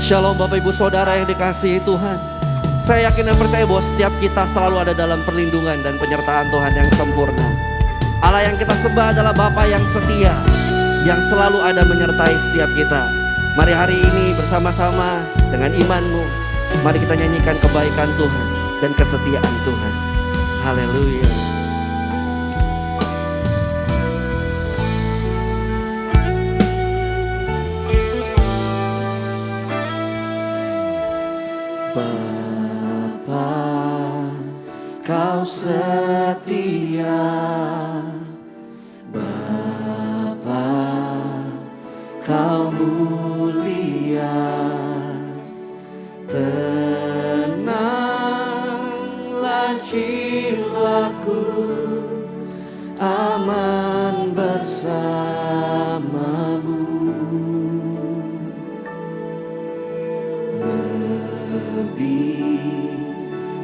Shalom Bapak Ibu Saudara yang dikasihi Tuhan. Saya yakin dan percaya bahwa setiap kita selalu ada dalam perlindungan dan penyertaan Tuhan yang sempurna. Allah yang kita sembah adalah Bapa yang setia, yang selalu ada menyertai setiap kita. Mari hari ini bersama-sama dengan imanmu, mari kita nyanyikan kebaikan Tuhan dan kesetiaan Tuhan. Haleluya. Kau setia, Bapa, Kau mulia, tenanglah jiwaku, aman bersamamu. Lebih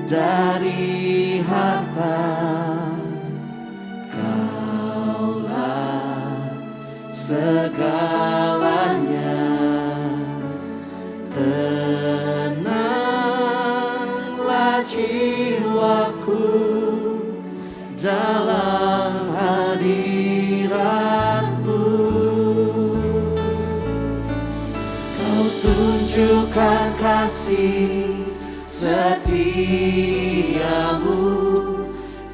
dari harta, Kaulah segalanya. Tenanglah jiwaku dalam hadirat-Mu. Kau tunjukkan kasih setiamu,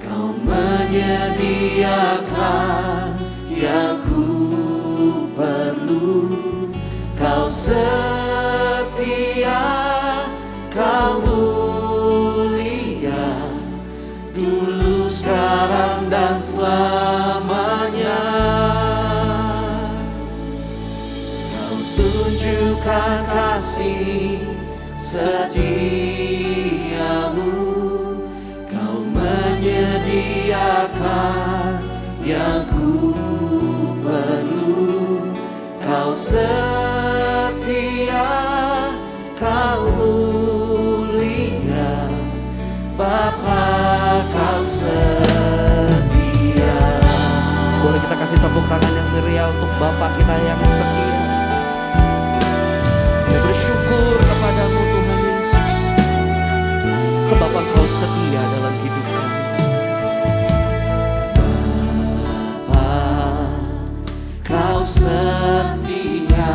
Kau menyediakan yang ku perlu. Kau setia, Kau mulia, dulu, sekarang, dan selamanya. Kau tunjukkan kasih setiamu, Kau menyediakan yang ku perlu. Kau setia, Kau mulia, Bapa, Kau setia. Boleh kita kasih tepuk tangan yang meriah untuk Bapa kita yang setia. Kita bersyukur kepadamu Tuhan Yesus, sebab Engkau setia dalam hidup kami. Bapa, Kau setia,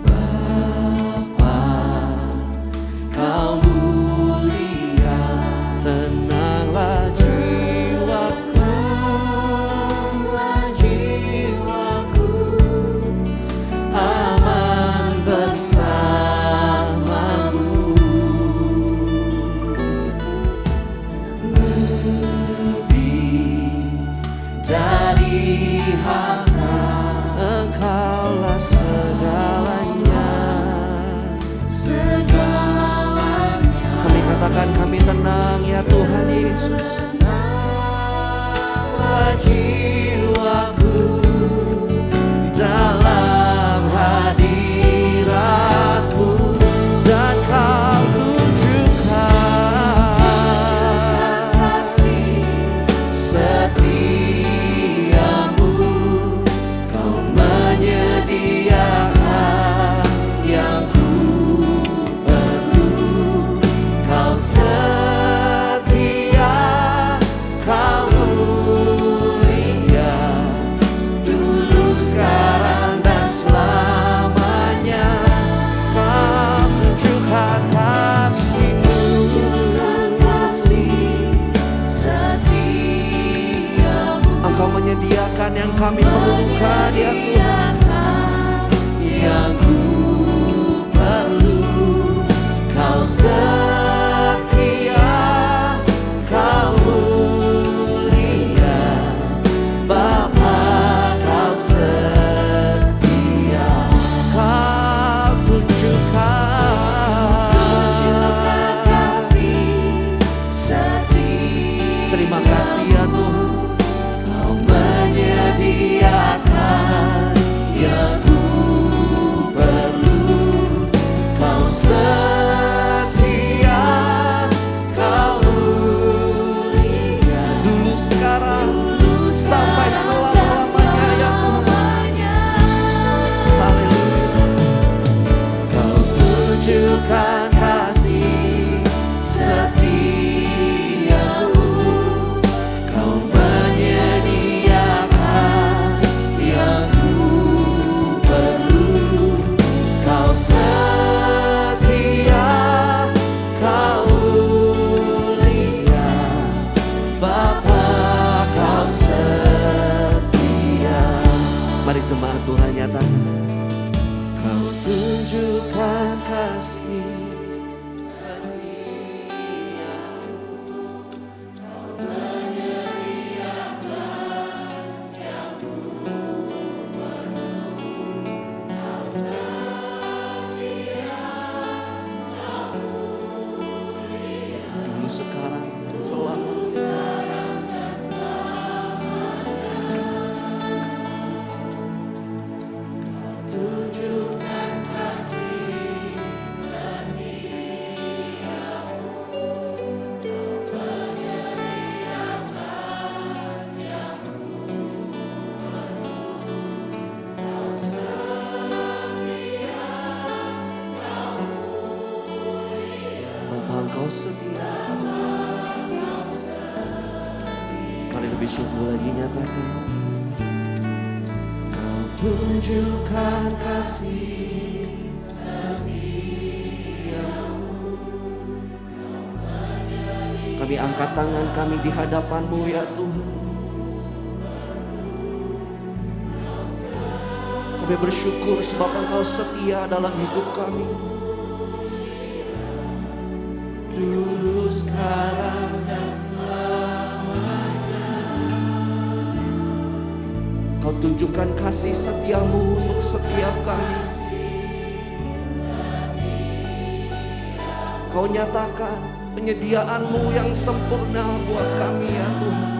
Bapa, Kau mulia, tenanglah jiwaku, aman bersamamu. Lebih dari harta, Engkaulah segalanya. Kami katakan kami tenang ya Tuhan Yesus. Tenanglah jiwaku dalam hadirat-Mu, dan Kau tunjukkan kasih setiamu. Kau menyediakan yang ku perlu. Kau setia, Kau mulia, dulu, sekarang, dan selamanya. Kau tunjukkan kasih-Mu, setiamu. Engkau menyediakan yang kami perlukan ya Tuhan, yang ku perlu. Kau setia, Kau mulia, Bapa, Kau setia. Kau tunjukkan kasih setia. Terima kasih ya Tuhan. Kau menyediakan Tuhan nyatakan, Kau tunjukkan kasih setia, Kau menyediakan yang penuh, Kau setia, Kau mulia, dulu sekarang dan selamanya. Tunjukkan kasih setiamu, Kau menyediakan yang penuh, Kau setia, Kau mulia. Bapa, Engkau setia. Mari lebih sungguh lagi nyatakan, tunjukkan kasih setiamu. Kami angkat tangan kami di hadapan-Mu ya Tuhan. Kami bersyukur sebab Engkau setia dalam hidup kami. Dulu, sekarang, dan selamanya. Kau tunjukkan kasih setiamu untuk setiap kami. Kau nyatakan penyediaan-Mu yang sempurna buat kami ya Tuhan.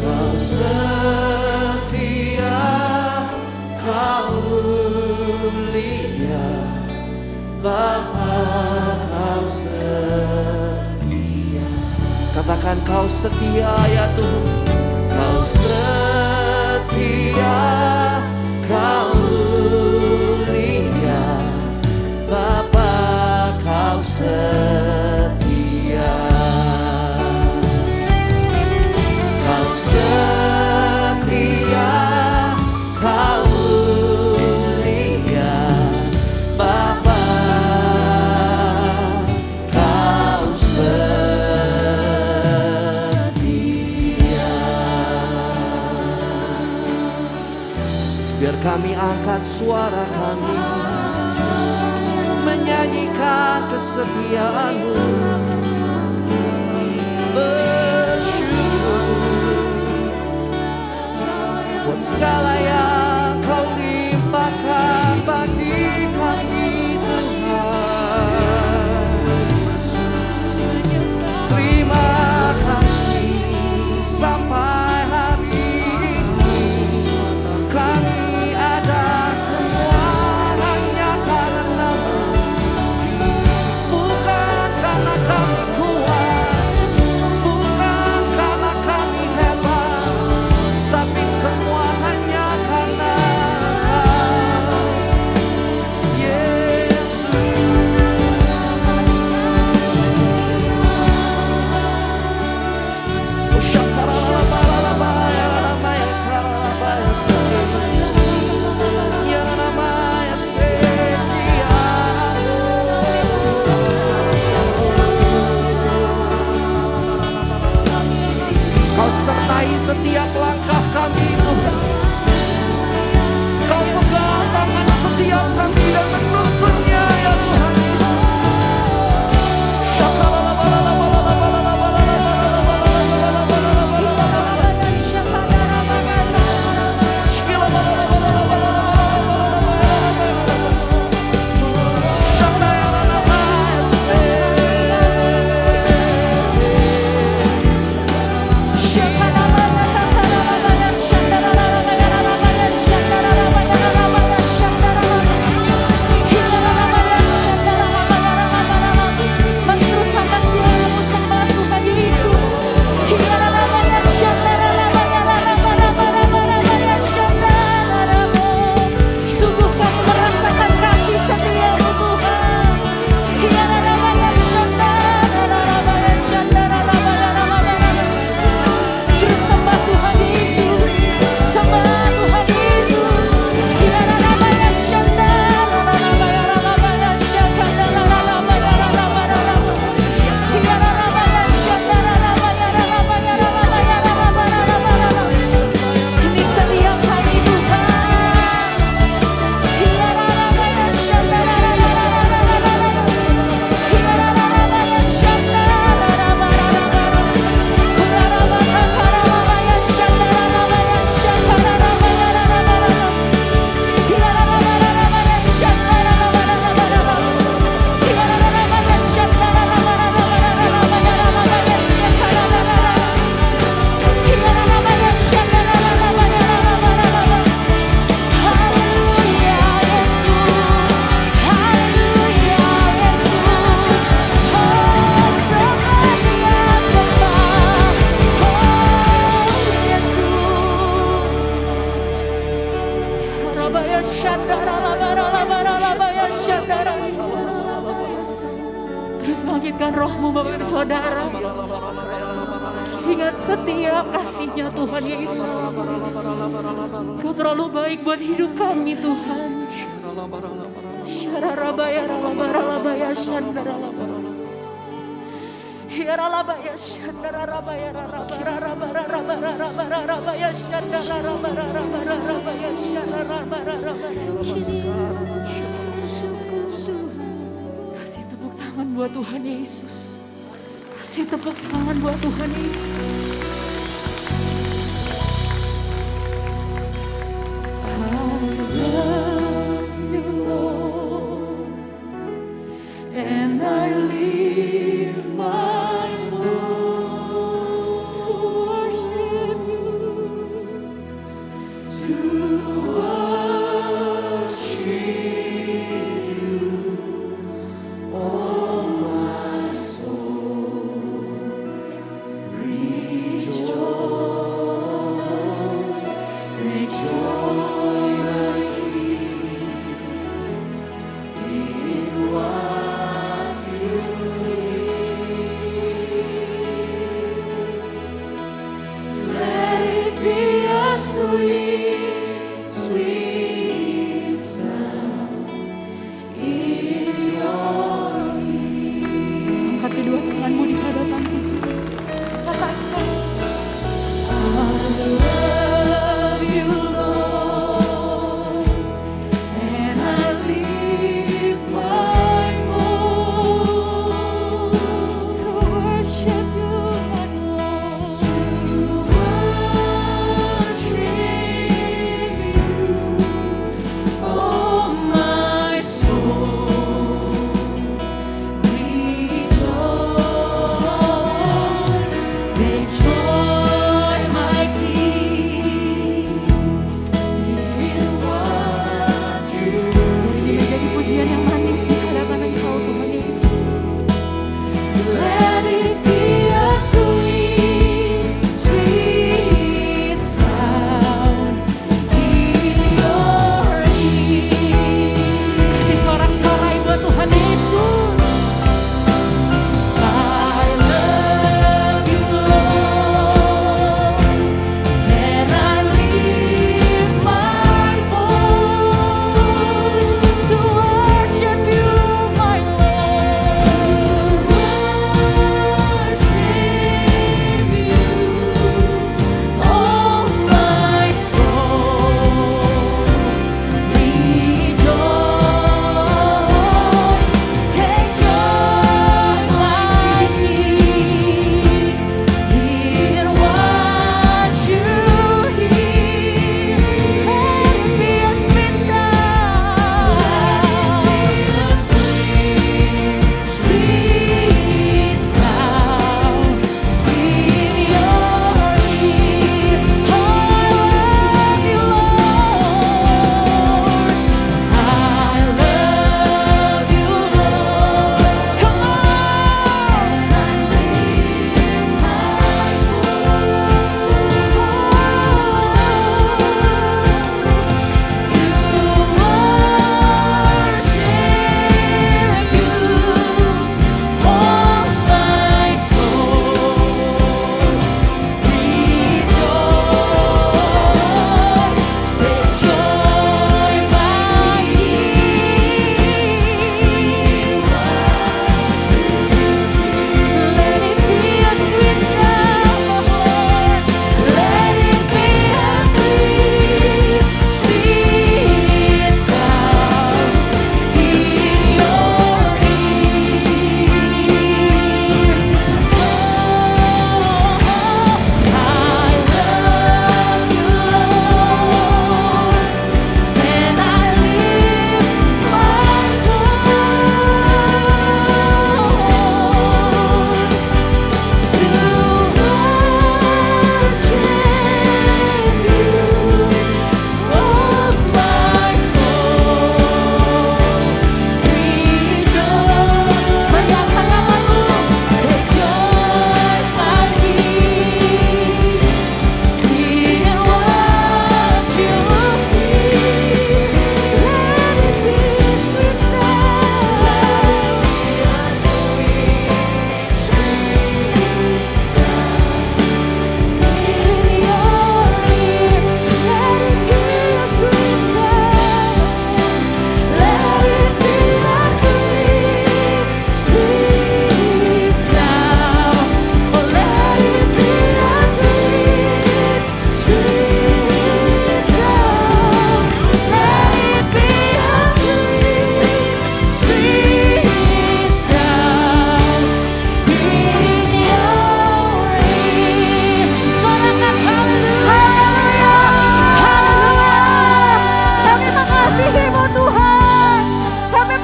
Kau setia, Kau mulia, Bapa, Kau setia. Katakan, Kau setia ya Tuhan. Kau setia, Kau mulia, Bapa, Kau setia. Kau setia, Kau mulia, Bapa, Kau setia. Biar kami angkat suara kami menyanyikan kesetiaan-Mu, bersyukur buat segala yang Kau limpahkan bagi kami Tuhan. Terima kasih sampai hari ini kami ada semua hanya karena-Mu, bukan karena kami kuat, bukan karena kami hebat, tapi semua hanya karena bangkitkan rohmu Bapak Ibu Saudara. Ingat setia kasih-Nya Tuhan Yesus. Kau terlalu baik buat hidup kami Tuhan. Syararabaya ralabaralabaya syandaralabara. Yaralabaya syandararabaya rarabararabararabararabararabaya syandararabarabararabaya syandararabararabaya. Kasih tepuk tangan buat Tuhan Yesus. Kasih tepuk tangan buat Tuhan Yesus. And I lift my soul to worship you, to worship you, oh my soul, rejoice, take joy like in what you let it be a sweet, sweet sound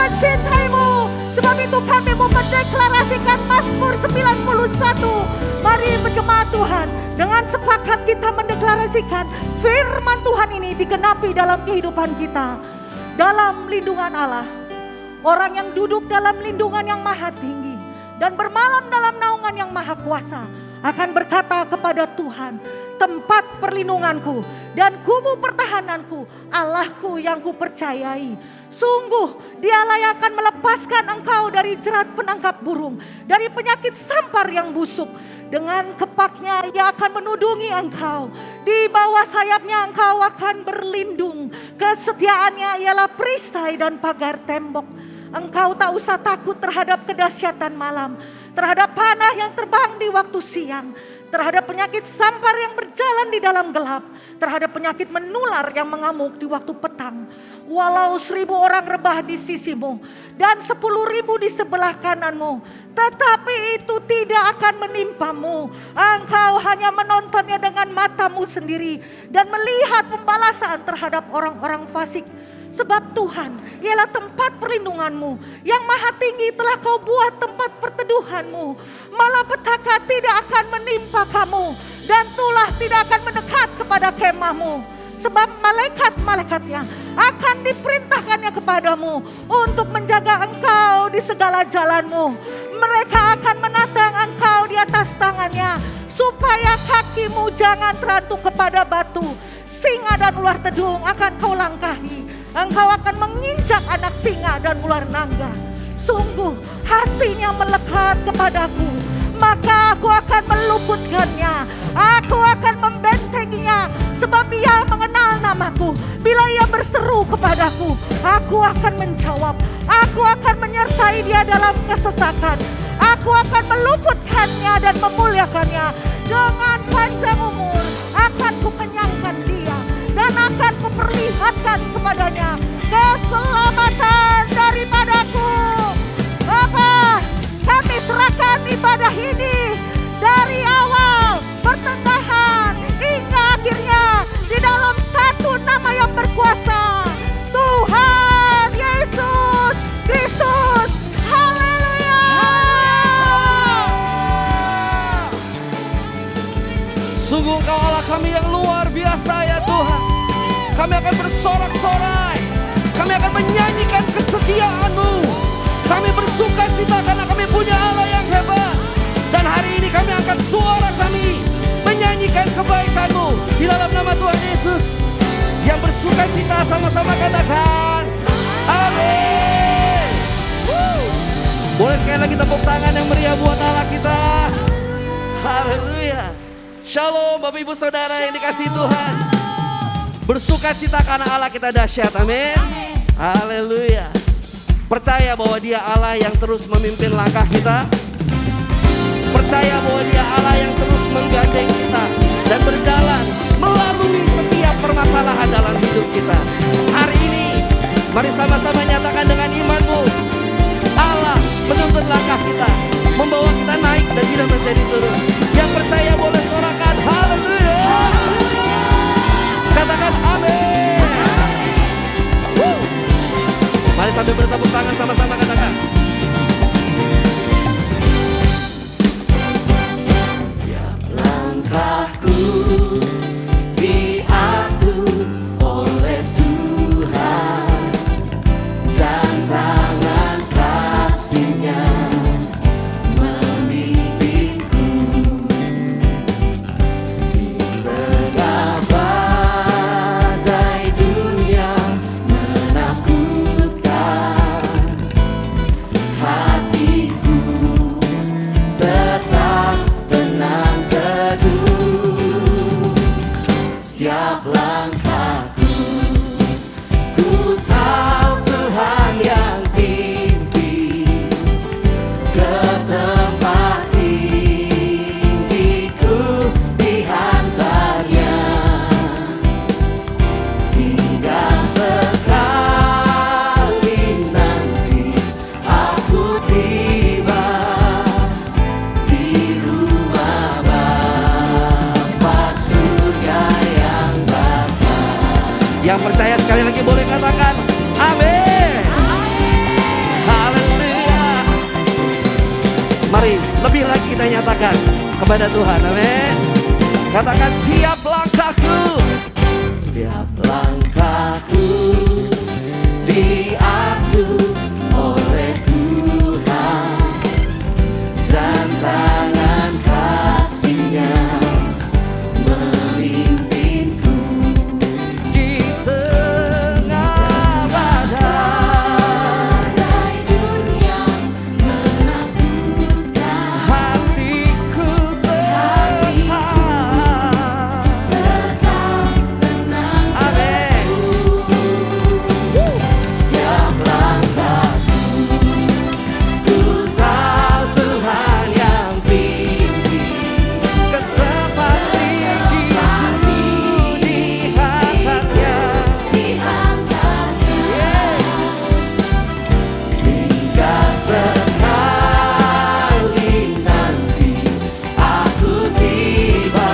mencintai-Mu. Sebab itu kami mau mendeklarasikan Mazmur 91. Mari berjemaat Tuhan, dengan sepakat kita mendeklarasikan firman Tuhan ini digenapi dalam kehidupan kita. Dalam lindungan Allah, orang yang duduk dalam lindungan yang maha tinggi dan bermalam dalam naungan yang maha kuasa akan berkata kepada Tuhan, tempat perlindunganku dan kubu pertahananku, Allahku yang kupercayai. Sungguh dialah yang akan melepaskan engkau dari jerat penangkap burung, dari penyakit sampar yang busuk. Dengan kepaknya ia akan menudungi engkau. Di bawah sayapnya engkau akan berlindung. Kesetiaannya ialah perisai dan pagar tembok. Engkau tak usah takut terhadap kedahsyatan malam, terhadap panah yang terbang di waktu siang, terhadap penyakit sampar yang berjalan di dalam gelap, terhadap penyakit menular yang mengamuk di waktu petang. Walau 1000 orang rebah di sisimu dan 10.000 di sebelah kananmu, tetapi itu tidak akan menimpamu. Engkau hanya menontonnya dengan matamu sendiri dan melihat pembalasan terhadap orang-orang fasik. Sebab Tuhan ialah tempat perlindunganmu, yang maha tinggi telah kau buat tempat perteduhanmu. Malapetaka tidak akan menimpa kamu, dan tulah tidak akan mendekat kepada kemahmu. Sebab malaikat-malaikatnya akan diperintahkannya kepadamu untuk menjaga engkau di segala jalanmu. Mereka akan menatang engkau di atas tangannya, supaya kakimu jangan terantuk kepada batu. Singa dan ular tedung akan kau langkahi. Engkau akan menginjak anak singa dan ular naga. Sungguh hatinya melekat kepadaku, maka aku akan meluputkannya. Aku akan membentenginya, sebab ia mengenal namaku. Bila ia berseru kepadaku, aku akan menjawab. Aku akan menyertai dia dalam kesesakan. Aku akan meluputkannya dan memuliakannya. Dengan panjang umur akan kukenyangkan dia, dan akan kuperlihatkan kepadanya keselamatan daripadaku. Bapa, kami serahkan ibadah ini dari awal, pertengahan, hingga akhirnya di dalam satu nama yang berkuasa, Tuhan Yesus Kristus. Haleluya. Sungguh Engkau Allah kami yang luar biasa ya Tuhan. Kami akan bersorak-sorai, kami akan menyanyikan kesetiaan-Mu. Kami bersuka cita karena kami punya Allah yang hebat. Dan hari ini kami angkat suara kami menyanyikan kebaikan-Mu di dalam nama Tuhan Yesus. Yang bersuka cita sama-sama katakan amin. Boleh sekali lagi tepuk tangan yang meriah buat Allah kita. Haleluya. Shalom Bapak Ibu Saudara yang dikasihi Tuhan. Bersuka cita karena Allah kita dahsyat, amin. Haleluya. Percaya bahwa Dia Allah yang terus memimpin langkah kita. Percaya bahwa Dia Allah yang terus menggandeng kita dan berjalan melalui setiap permasalahan dalam hidup kita. Hari ini mari sama-sama nyatakan dengan imanmu, Allah menuntun langkah kita, membawa kita naik dan tidak menjadi turun. Yang percaya boleh sorakan haleluya. Katakan amin. Mari sambil bertepuk tangan sama-sama katakan. Tiap langkahku diatur oleh Tuhan, dan tangan kasih-Nya memimpinku. Di tengah badai dunia menakutkan, Mari lebih lagi kita nyatakan kepada Tuhan, amin. Katakan setiap langkahku, setiap langkahku diatur oleh Tuhan, dan tangan kasih-Nya memimpinku di tengah badai dunia menakutkan. Hatiku tetap tenang. Amin. Setiap langkahku, ku tahu Tuhan yang pimpin ke tempat tinggiku di hanggatnya. Hingga sekali nanti aku tiba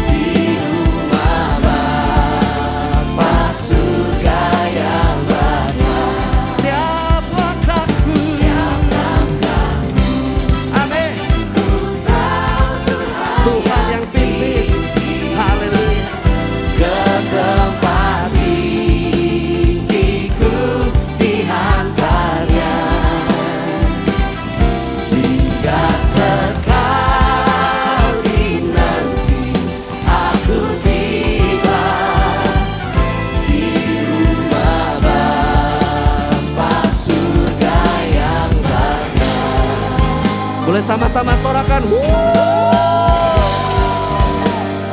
di rumah Bapa surga yang bahagia. Setiap langkahku, amin. Tuhan yang pimpin, haleluya, ke tempat tinggiku dihantarnya. Hingga sekali nanti aku tiba di rumah Bapa surga yang bahagia. Boleh sama-sama sorakan.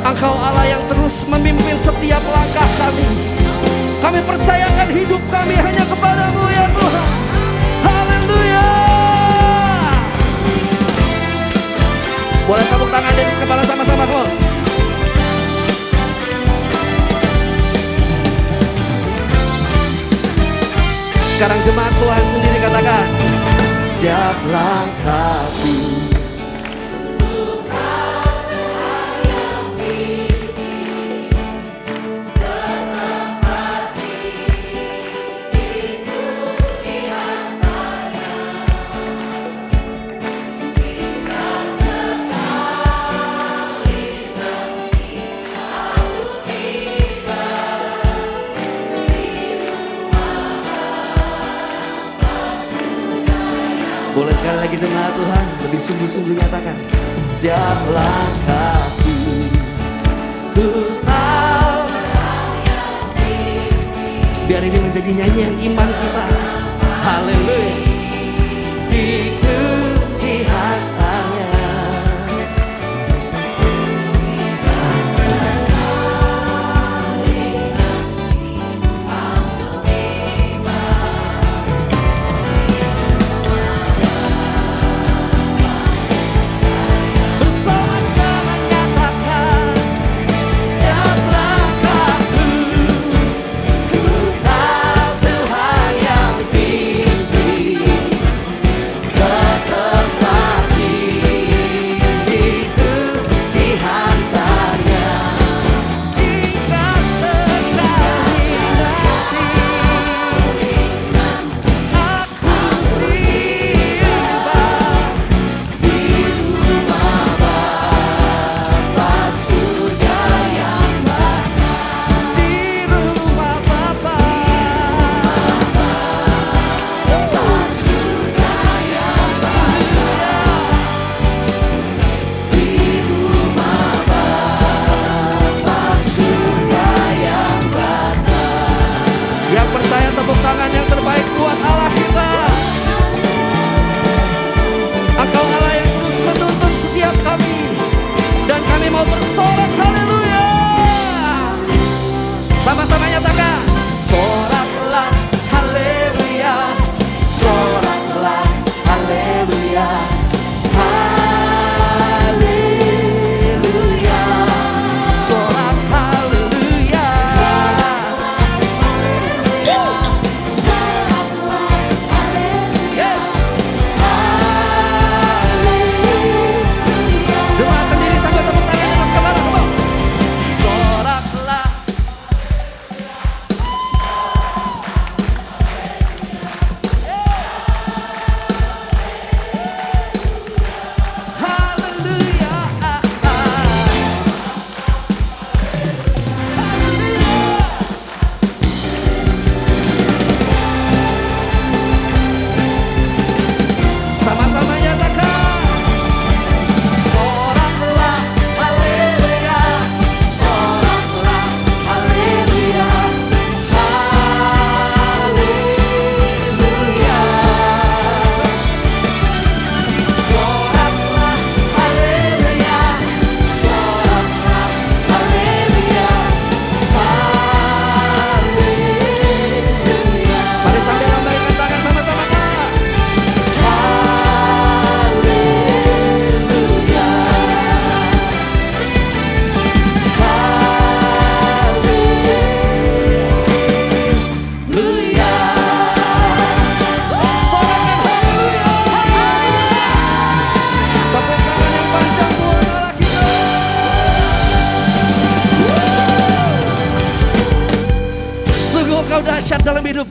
Engkau Allah yang terus memimpin setiap langkah kami. Kami percayakan hidup kami hanya kepadamu ya Tuhan. Haleluya. Boleh tepuk tangan dan kepala sama-sama, Klo. Sekarang jemaat Tuhan sendiri katakan, setiap langkahku boleh sekali lagi jemaat Tuhan lebih sungguh-sungguh nyatakan, setiap langkahku ku tahu. Biar ini menjadi nyanyian iman kita. Haleluya. Ikuti hatanya. Bersama-sama nyatakan, setiap langkahku, ku tahu Tuhan yang pimpin ke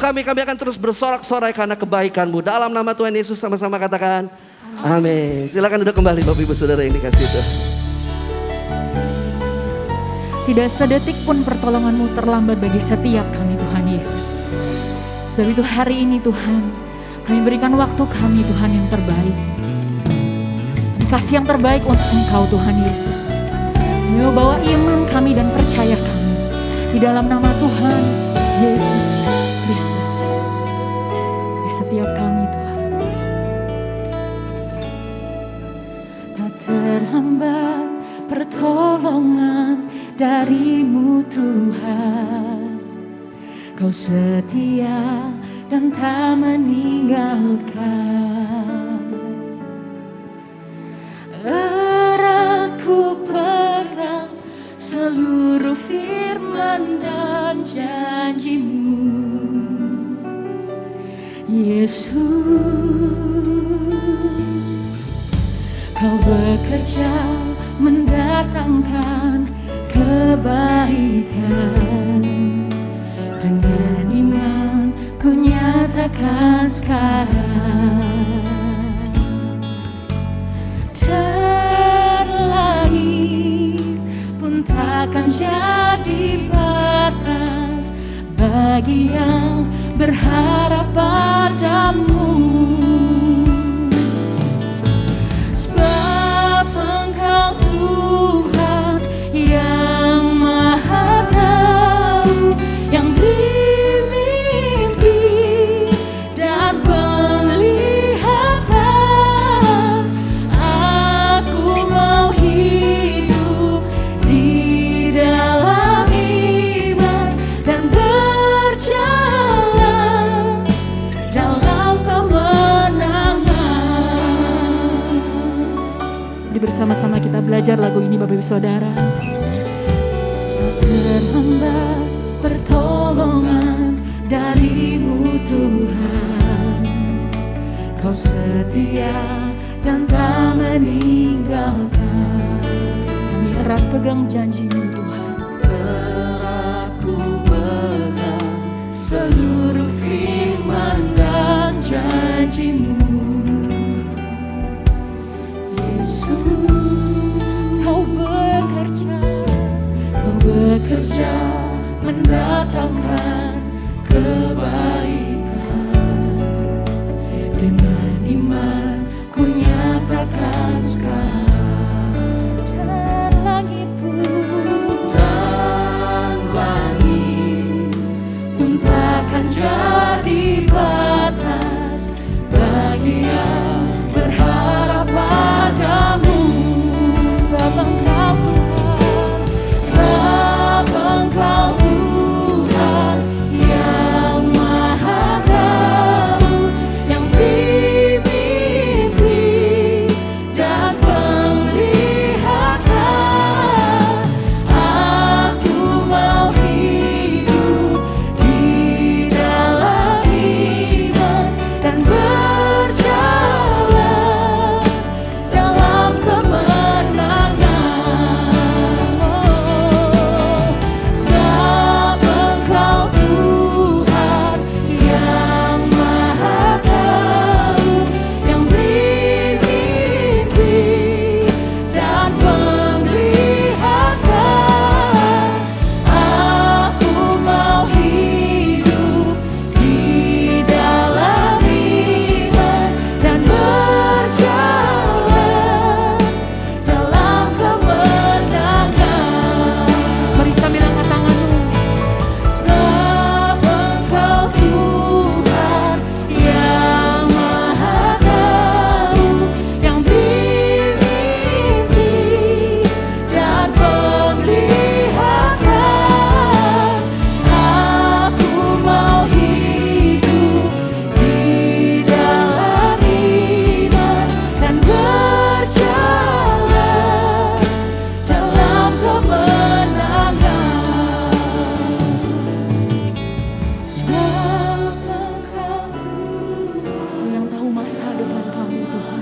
kami akan terus bersorak-sorai karena kebaikan-Mu. Dalam nama Tuhan Yesus sama-sama katakan, amin. Silakan duduk kembali Bapak Ibu Saudara yang dikasihi Tuhan. Tidak sedetik pun pertolongan-Mu terlambat bagi setiap kami Tuhan Yesus. Sebab itu hari ini Tuhan, kami berikan waktu kami Tuhan yang terbaik. Kami kasih yang terbaik untuk Engkau Tuhan Yesus. Kami mau bawa iman kami dan percaya kami di dalam nama Tuhan Yesus Kristus. Di setiap kami Tuhan. Tak terhambat pertolongan dari-Mu Tuhan. Kau setia dan tak meninggalkan. Eratku pegang seluruh firman dan janji-Mu, Yesus. Kau bekerja mendatangkan kebaikan. Dengan iman ku nyatakan sekarang. Dan langit pun takkan jadi batas bagi yang berharap padamu. Sebab Engkau Tuhan yang Maha Tahu, yang beri mimpi dan penglihatan. Aku mau hidup di dalam iman dan berjalan dalam kemenangan. Mari bersama-sama kita belajar lagu ini Bapak Ibu Saudara. Terhambat pertolongan dari-Mu Tuhan. Kau setia dan tak meninggalkan. Kami erat pegang janji-Mu Tuhan. Erat ku pegang seluruh firman dan janji-Mu, Yesus. Kau bekerja mendatangkan kebaikan. Dengan iman ku nyatakan sekarang. Dan langit pun takkan jadi batas bagi yang berharap padamu. Sebab Engkau Tuhan, sebab Engkau Tuhan yang Maha Tahu, yang beri mimpi dan penglihatan. Aku mau hidup di dalam iman dan berjalan dalam kemenangan. Sebab Engkau Tuhan yang Maha Tahu, yang beri mimpi dan penglihatan. Aku mau hidup di dalam iman dan berjalan dalam kemenangan. Mari sambil angkat tanganmu. Sebab Engkau Tuhan yang Maha Tahu, yang beri mimpi dan penglihatan. Aku mau hidup di dalam iman dan berjalan dalam kemenangan. Sebab Engkau Tuhan, Kau yang tahu masa depan kami Tuhan.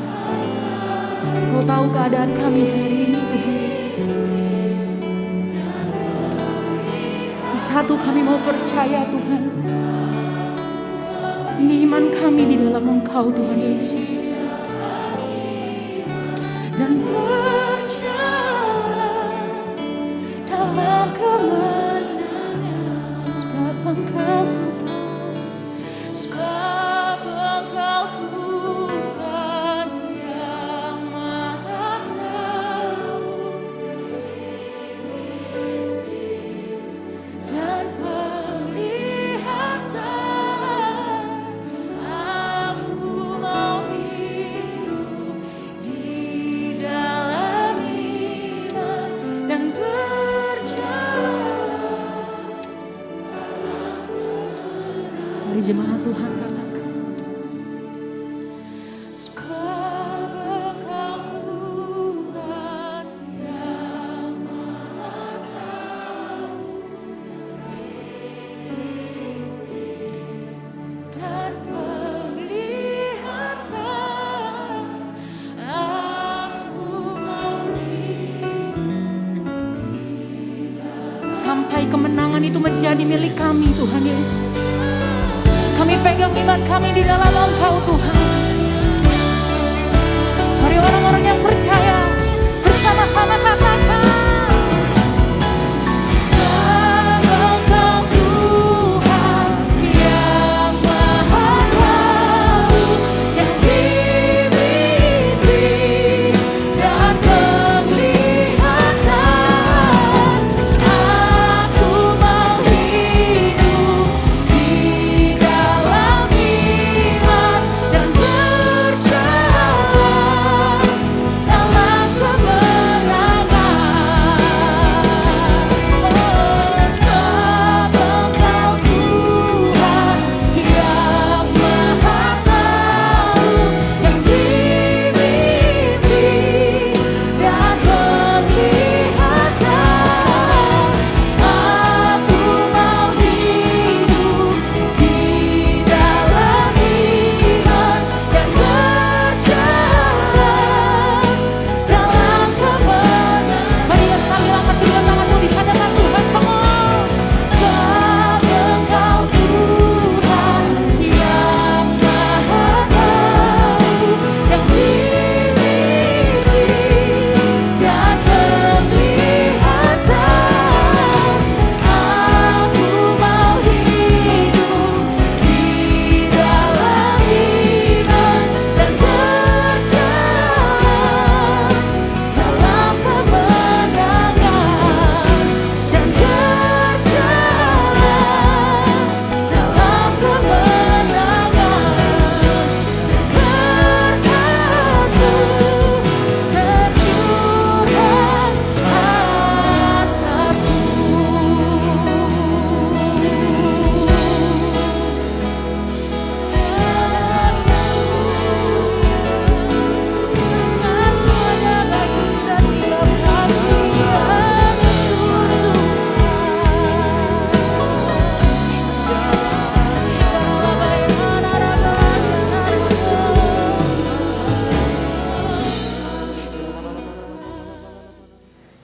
Kau tahu keadaan kami hari ini Tuhan Yesus. Di satu kami mau percaya Tuhan, Ini iman kami di dalam Engkau Tuhan Yesus. Dan berjalan dalam kemenangan, sebab Engkau Tuhan, sebab Engkau Tuhan yang Maha Tahu dan penglihatan. Aku mau hidup di dalam iman dan berjalan. Mari jemaat Tuhan katakan, sebab Engkau Tuhan yang Maha Tahu dan penglihatan. Aku mau hidup di dalam. Sampai kemenangan itu menjadi milik kami Tuhan Yesus. Kami pegang iman kami di dalam Engkau Tuhan. Mari orang-orang yang percaya bersama-sama katakan, sebab Engkau Tuhan yang Maha Tahu, yang dimimpi dan penglihatan. Aku mau hidup di dalam iman dan berjalan dalam kemenangan. Oh, sebab Engkau Tuhan yang Maha Tahu, yang dimimpi dan penglihatan. Aku mau hidup di dalam iman dan berjalan dalam kemenangan. Mari yang sambil angkat kedua tanganmu di hadapan Tuhan, come on. Sebab Engkau Tuhan yang Maha Tahu, yang dimimpi dan penglihatan. Aku mau hidup di dalam iman dan berjalan dalam kemenangan dan berjalan dalam kemenangan. Berkatku tercurah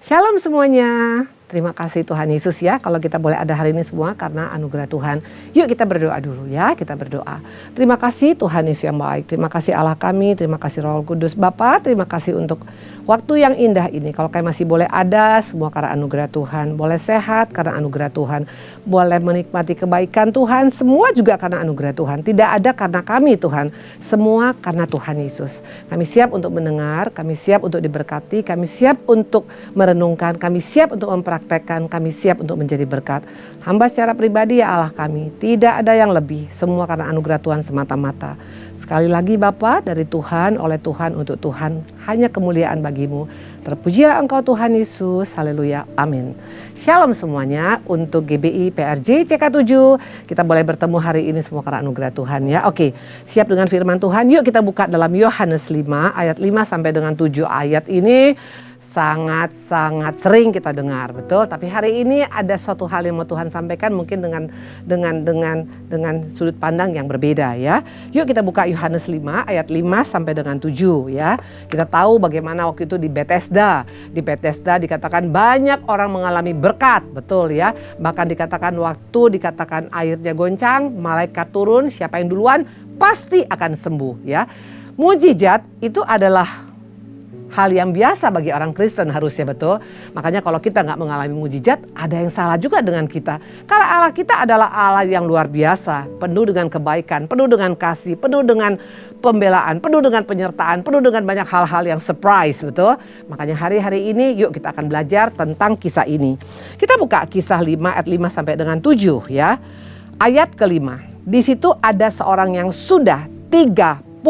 Shalom semuanya. Terima kasih Tuhan Yesus ya, kalau kita boleh ada hari ini semua karena anugerah Tuhan. Yuk kita berdoa dulu ya, kita berdoa. Terima kasih Tuhan Yesus yang baik, terima kasih Allah kami, terima kasih Roh Kudus. Bapa, terima kasih untuk waktu yang indah ini. Kalau kami masih boleh ada, semua karena anugerah Tuhan. Boleh sehat karena anugerah Tuhan. Boleh menikmati kebaikan Tuhan, semua juga karena anugerah Tuhan. Tidak ada karena kami Tuhan, semua karena Tuhan Yesus. Kami siap untuk mendengar, kami siap untuk diberkati, kami siap untuk merenungkan, kami siap untuk mempraktekkan, kami siap untuk menjadi berkat. Hamba secara pribadi ya Allah kami, tidak ada yang lebih, semua karena anugerah Tuhan semata-mata. Sekali lagi Bapa, dari Tuhan, oleh Tuhan, untuk Tuhan, hanya kemuliaan bagimu. Terpujilah Engkau Tuhan Yesus, haleluya, amin. Shalom semuanya, untuk GBI PRJ CK7, kita boleh bertemu hari ini semua karena anugerah Tuhan ya. Oke, siap dengan firman Tuhan, yuk kita buka dalam Yohanes 5 ayat 5 sampai dengan 7 ayat ini. Sangat-sangat sering kita dengar, betul. Tapi hari ini ada suatu hal yang mau Tuhan sampaikan mungkin dengan sudut pandang yang berbeda ya. Yuk kita buka buka Yohanes 5 ayat 5 sampai dengan 7 ya. Kita tahu bagaimana waktu itu di Bethesda. Di Bethesda dikatakan banyak orang mengalami berkat, betul ya. Bahkan dikatakan waktu dikatakan airnya goncang, malaikat turun, siapa yang duluan pasti akan sembuh ya. Mujizat itu adalah hal yang biasa bagi orang Kristen harusnya, betul. Makanya kalau kita nggak mengalami mujizat, ada yang salah juga dengan kita. Karena Allah kita adalah Allah yang luar biasa, penuh dengan kebaikan, penuh dengan kasih, penuh dengan pembelaan, penuh dengan penyertaan, penuh dengan banyak hal-hal yang surprise, betul. Makanya hari-hari ini yuk kita akan belajar tentang kisah ini. Kita buka kisah 5 ayat 5 sampai dengan 7 ya. Ayat kelima, di situ ada seorang yang sudah 38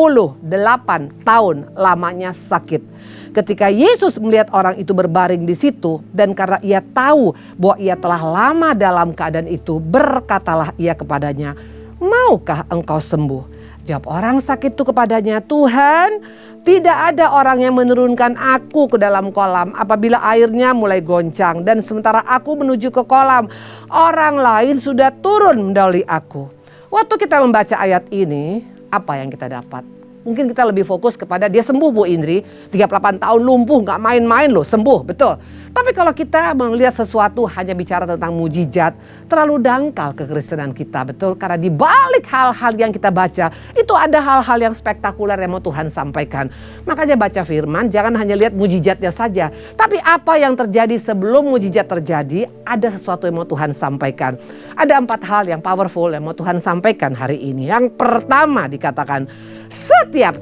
tahun lamanya sakit. Ketika Yesus melihat orang itu berbaring di situ dan karena ia tahu bahwa ia telah lama dalam keadaan itu, berkatalah ia kepadanya, "Maukah engkau sembuh?" Jawab orang sakit itu kepadanya, "Tuhan, tidak ada orang yang menurunkan aku ke dalam kolam apabila airnya mulai goncang, dan sementara aku menuju ke kolam, orang lain sudah turun mendahului aku." Waktu kita membaca ayat ini, apa yang kita dapat? Mungkin kita lebih fokus kepada dia sembuh, Bu Indri. 38 tahun lumpuh, gak main-main loh, sembuh, betul. Tapi kalau kita melihat sesuatu hanya bicara tentang mujizat, terlalu dangkal kekristenan kita, betul. Karena di balik hal-hal yang kita baca, itu ada hal-hal yang spektakuler yang mau Tuhan sampaikan. Makanya baca firman, jangan hanya lihat mujizatnya saja. Tapi apa yang terjadi sebelum mujizat terjadi, ada sesuatu yang mau Tuhan sampaikan. Ada 4 hal yang powerful yang mau Tuhan sampaikan hari ini. Yang pertama dikatakan, setiap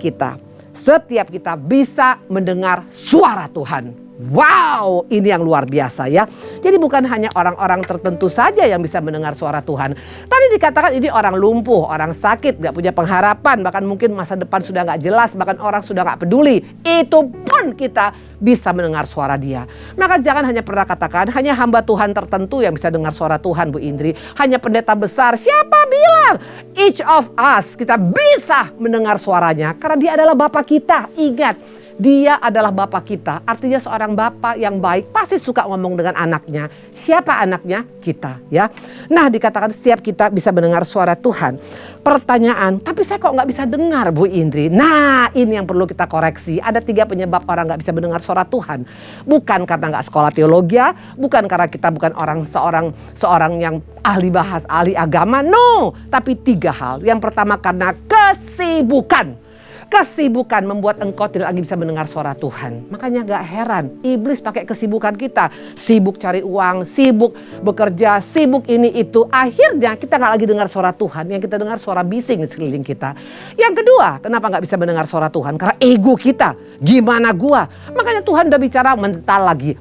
kita bisa mendengar suara Tuhan. Wow, ini yang luar biasa ya. Jadi bukan hanya orang-orang tertentu saja yang bisa mendengar suara Tuhan. Tadi dikatakan ini orang lumpuh, orang sakit, gak punya pengharapan. Bahkan mungkin masa depan sudah gak jelas, bahkan orang sudah gak peduli. Itu pun kita bisa mendengar suara dia. Maka jangan hanya pernah katakan hanya hamba Tuhan tertentu yang bisa dengar suara Tuhan, Bu Indri. Hanya pendeta besar, siapa bilang? Each of us kita bisa mendengar suaranya. Karena dia adalah Bapa kita, ingat. Dia adalah Bapa kita, artinya seorang Bapa yang baik pasti suka ngomong dengan anaknya. Siapa anaknya? Kita ya. Nah dikatakan setiap kita bisa mendengar suara Tuhan. Pertanyaan, tapi saya kok gak bisa dengar, Bu Indri? Nah ini yang perlu kita koreksi. Ada 3 penyebab orang gak bisa mendengar suara Tuhan. Bukan karena gak sekolah teologi, bukan karena kita bukan seorang yang ahli bahasa, ahli agama. No, tapi 3 hal. Yang pertama karena kesibukan. Kesibukan membuat engkau tidak lagi bisa mendengar suara Tuhan. Makanya gak heran iblis pakai kesibukan kita. Sibuk cari uang, sibuk bekerja, sibuk ini itu. Akhirnya kita gak lagi dengar suara Tuhan. Yang kita dengar suara bising di sekeliling kita. Yang kedua, kenapa gak bisa mendengar suara Tuhan? Karena ego kita. Gimana gua? Makanya Tuhan udah bicara mental lagi.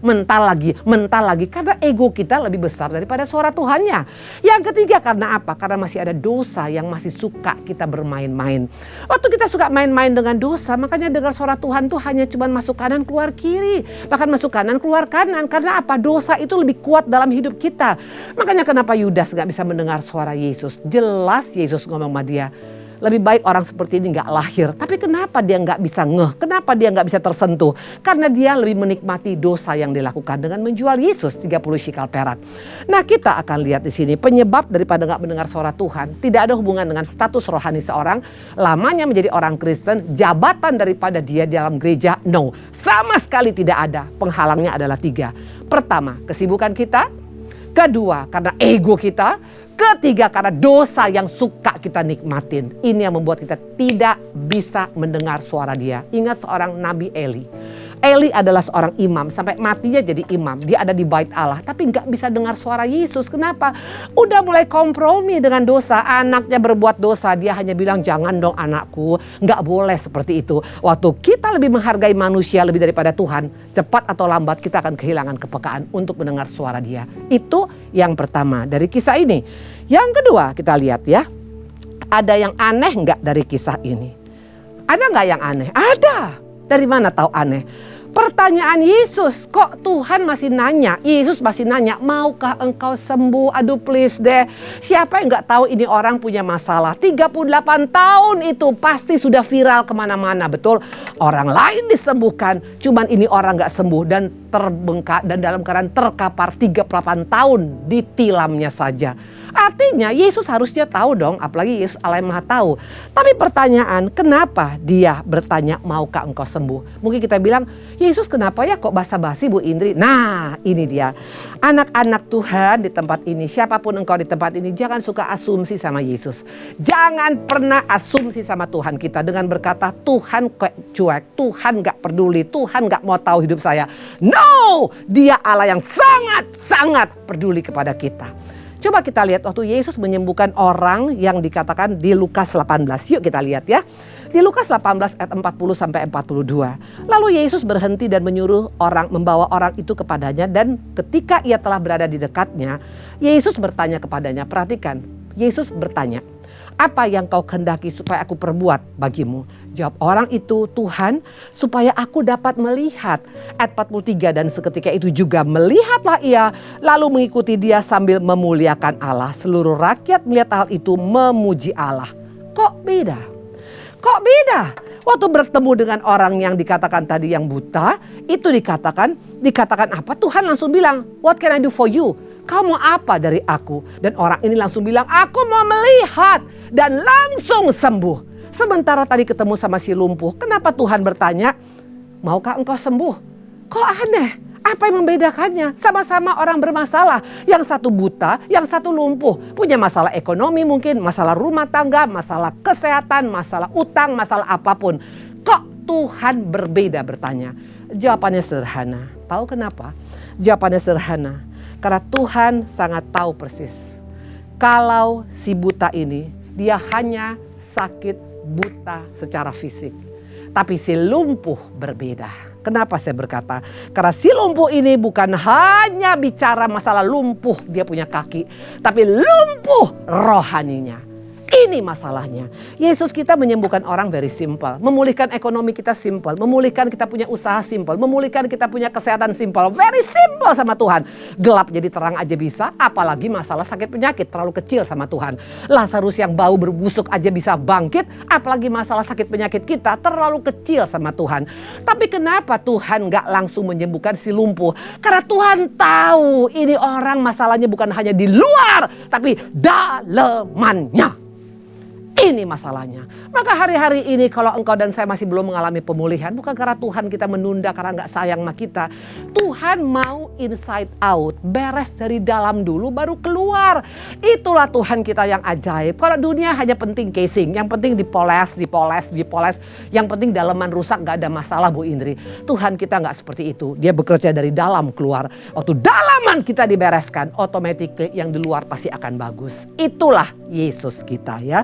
Karena ego kita lebih besar daripada suara Tuhannya. Yang ketiga karena apa? Karena masih ada dosa yang masih suka kita bermain-main. Waktu kita suka main-main dengan dosa, makanya dengar suara Tuhan tuh hanya cuma masuk kanan keluar kiri, bahkan masuk kanan keluar kanan. Karena apa? Dosa itu lebih kuat dalam hidup kita. Makanya kenapa Yudas gak bisa mendengar suara Yesus? Jelas Yesus ngomong sama dia, lebih baik orang seperti ini gak lahir. Tapi kenapa dia gak bisa ngeh? Kenapa dia gak bisa tersentuh? Karena dia lebih menikmati dosa yang dilakukan dengan menjual Yesus 30 shikal perak. Nah kita akan lihat di sini penyebab daripada gak mendengar suara Tuhan. Tidak ada hubungan dengan status rohani seorang, lamanya menjadi orang Kristen, jabatan daripada dia di dalam gereja. No, sama sekali tidak ada. Penghalangnya adalah 3. Pertama, kesibukan kita. Kedua, karena ego kita. Ketiga, karena dosa yang suka kita nikmatin. Ini yang membuat kita tidak bisa mendengar suara dia. Ingat seorang Nabi Eli. Eli adalah seorang imam, sampai matinya jadi imam. Dia ada di bait Allah, tapi gak bisa dengar suara Yesus. Kenapa? Udah mulai kompromi dengan dosa. Anaknya berbuat dosa, dia hanya bilang, jangan dong anakku. Gak boleh seperti itu. Waktu kita lebih menghargai manusia lebih daripada Tuhan, cepat atau lambat kita akan kehilangan kepekaan untuk mendengar suara dia. Itu yang pertama dari kisah ini. Yang kedua kita lihat ya, ada yang aneh gak dari kisah ini? Ada gak yang aneh? Ada. Dari mana tahu aneh? Pertanyaan Yesus, kok Tuhan masih nanya? Yesus masih nanya, maukah engkau sembuh? Aduh please deh, siapa yang gak tahu ini orang punya masalah? 38 tahun itu pasti sudah viral kemana-mana, betul? Orang lain disembuhkan, cuman ini orang gak sembuh dan terbengkak dan dalam keadaan terkapar 38 tahun ditilamnya saja. Artinya Yesus harusnya tahu dong, apalagi Yesus Allah yang Maha tahu. Tapi pertanyaan, kenapa dia bertanya, maukah engkau sembuh? Mungkin kita bilang, Yesus kenapa ya kok basa-basi Bu Indri? Nah ini dia, anak-anak Tuhan di tempat ini, siapapun engkau di tempat ini, jangan suka asumsi sama Yesus. Jangan pernah asumsi sama Tuhan kita dengan berkata, Tuhan kok cuek, Tuhan gak peduli, Tuhan gak mau tahu hidup saya. No, dia Allah yang sangat peduli kepada kita. Coba kita lihat waktu Yesus menyembuhkan orang yang dikatakan di Lukas 18. Yuk kita lihat ya. Di Lukas 18 ayat 40 sampai 42. Lalu Yesus berhenti dan menyuruh membawa orang itu kepadanya, dan ketika ia telah berada di dekatnya, Yesus bertanya kepadanya. Perhatikan, Yesus bertanya, apa yang kau kehendaki supaya aku perbuat bagimu? Jawab orang itu, Tuhan, supaya aku dapat melihat. Ayat 43, dan seketika itu juga melihatlah ia, lalu mengikuti dia sambil memuliakan Allah. Seluruh rakyat melihat hal itu memuji Allah. Kok beda? Kok beda? Waktu bertemu dengan orang yang dikatakan tadi yang buta, itu dikatakan apa? Tuhan langsung bilang, what can I do for you? Kau mau apa dari aku? Dan orang ini langsung bilang, aku mau melihat, dan langsung sembuh. Sementara tadi ketemu sama si lumpuh, kenapa Tuhan bertanya, maukah engkau sembuh? Kok aneh? Apa yang membedakannya? Sama-sama orang bermasalah. Yang satu buta, yang satu lumpuh. Punya masalah ekonomi mungkin, masalah rumah tangga, masalah kesehatan, masalah utang, masalah apapun. Kok Tuhan berbeda bertanya? Jawabannya sederhana. Tahu kenapa? Jawabannya sederhana. Karena Tuhan sangat tahu persis. Kalau si buta ini, dia hanya sakit buta secara fisik. Tapi si lumpuh berbeda. Kenapa saya berkata? Karena si lumpuh ini bukan hanya bicara masalah lumpuh dia punya kaki. Tapi lumpuh rohaninya. Ini masalahnya. Yesus kita menyembuhkan orang very simple. Memulihkan ekonomi kita simple. Memulihkan kita punya usaha simple. Memulihkan kita punya kesehatan simple. Very simple sama Tuhan. Gelap jadi terang aja bisa. Apalagi masalah sakit penyakit. Terlalu kecil sama Tuhan. Lazarus yang bau berbusuk aja bisa bangkit. Apalagi masalah sakit penyakit kita terlalu kecil sama Tuhan. Tapi kenapa Tuhan gak langsung menyembuhkan si lumpuh? Karena Tuhan tahu ini orang masalahnya bukan hanya di luar. Tapi dalemannya. Ini masalahnya. Maka hari-hari ini kalau engkau dan saya masih belum mengalami pemulihan, bukan karena Tuhan kita menunda karena gak sayang sama kita. Tuhan mau inside out, beres dari dalam dulu baru keluar. Itulah Tuhan kita yang ajaib. Kalau dunia hanya penting casing, yang penting dipoles. Yang penting dalaman rusak gak ada masalah Bu Indri. Tuhan kita gak seperti itu. Dia bekerja dari dalam keluar. Waktu dalaman kita dibereskan, otomatis yang di luar pasti akan bagus. Itulah Yesus kita ya.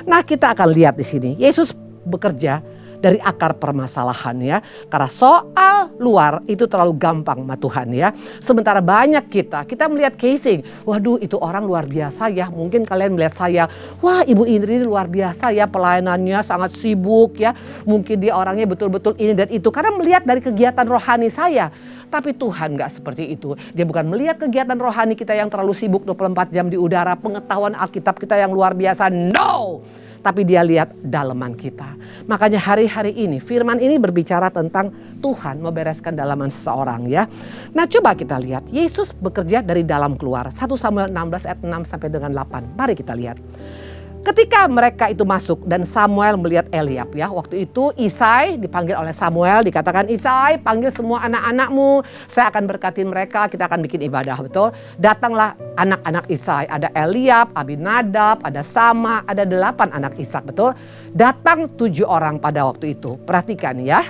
Nah kita akan lihat di sini Yesus bekerja dari akar permasalahan ya. Karena soal luar itu terlalu gampang sama Tuhan ya. Sementara banyak kita melihat casing. Waduh itu orang luar biasa ya. Mungkin kalian melihat saya. Wah Ibu Indri ini luar biasa ya. Pelayanannya sangat sibuk ya. Mungkin dia orangnya betul-betul ini dan itu. Karena melihat dari kegiatan rohani saya. Tapi Tuhan gak seperti itu. Dia bukan melihat kegiatan rohani kita yang terlalu sibuk 24 jam di udara. Pengetahuan Alkitab kita yang luar biasa. No! Tapi dia lihat dalaman kita. Makanya hari-hari ini firman ini berbicara tentang Tuhan membereskan dalaman seseorang ya. Nah coba kita lihat. Yesus bekerja dari dalam keluar. 1 Samuel 16 ayat 6 sampai dengan 8. Mari kita lihat. Ketika mereka itu masuk dan Samuel melihat Eliab ya. Waktu itu Isai dipanggil oleh Samuel, dikatakan Isai panggil semua anak-anakmu. Saya akan berkatin mereka, kita akan bikin ibadah, betul. Datanglah anak-anak Isai. Ada Eliab, Abinadab, ada Sama, ada 8 anak Ishak, betul. Datang 7 orang pada waktu itu. Perhatikan ya.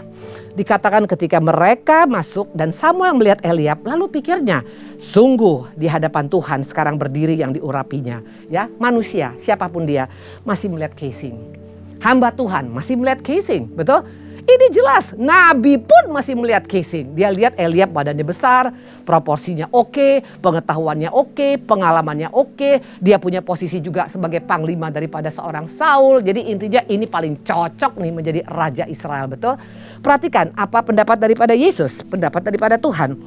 Dikatakan ketika mereka masuk dan Samuel melihat Eliab, lalu pikirnya, sungguh di hadapan Tuhan sekarang berdiri yang diurapinya. Ya, manusia siapapun dia masih melihat casing. Hamba Tuhan masih melihat casing, betul? Ini jelas, Nabi pun masih melihat casing. Dia lihat Eliab badannya besar, proporsinya oke, pengetahuannya oke, pengalamannya oke. Dia punya posisi juga sebagai panglima daripada seorang Saul. Jadi intinya ini paling cocok nih menjadi Raja Israel, betul? Perhatikan apa pendapat daripada Yesus, pendapat daripada Tuhan.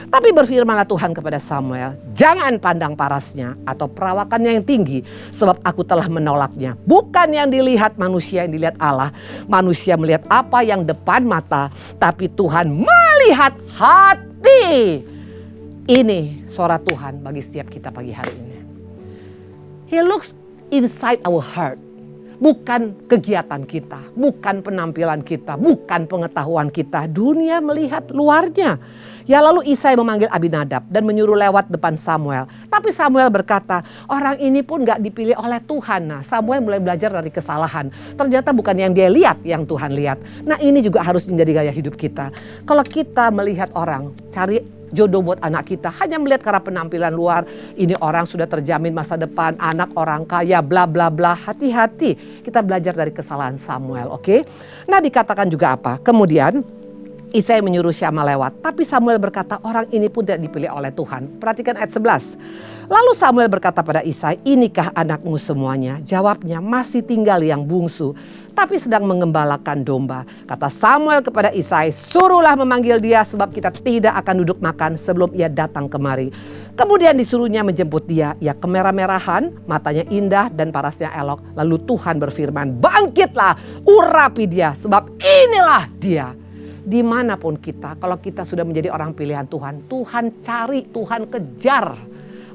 Tapi berfirmanlah Tuhan kepada Samuel, jangan pandang parasnya atau perawakannya yang tinggi, sebab aku telah menolaknya. Bukan yang dilihat manusia, yang dilihat Allah. Manusia melihat apa yang depan mata, tapi Tuhan melihat hati. Ini suara Tuhan bagi setiap kita pagi hari ini. He looks inside our heart. Bukan kegiatan kita, bukan penampilan kita, bukan pengetahuan kita. Dunia melihat luarnya. Ya lalu Isai memanggil Abinadab dan menyuruh lewat depan Samuel. Tapi Samuel berkata, orang ini pun gak dipilih oleh Tuhan. Nah Samuel mulai belajar dari kesalahan. Ternyata bukan yang dia lihat, yang Tuhan lihat. Nah ini juga harus menjadi gaya hidup kita. Kalau kita melihat orang, cari jodoh buat anak kita hanya melihat karena penampilan luar, ini orang sudah terjamin masa depan, anak orang kaya, bla bla bla. Hati-hati, kita belajar dari kesalahan Samuel, oke? Nah dikatakan juga apa? Kemudian Isai menyuruh Syama lewat, tapi Samuel berkata orang ini pun tidak dipilih oleh Tuhan. Perhatikan ayat 11. Lalu Samuel berkata pada Isai, inikah anakmu semuanya? Jawabnya, masih tinggal yang bungsu, tapi sedang mengembalakan domba. Kata Samuel kepada Isai, suruhlah memanggil dia sebab kita tidak akan duduk makan sebelum ia datang kemari. Kemudian disuruhnya menjemput dia. Ia kemerah-merahan, matanya indah dan parasnya elok. Lalu Tuhan berfirman, bangkitlah, urapi dia sebab inilah dia. Dimanapun kita, kalau kita sudah menjadi orang pilihan Tuhan, Tuhan cari, Tuhan kejar.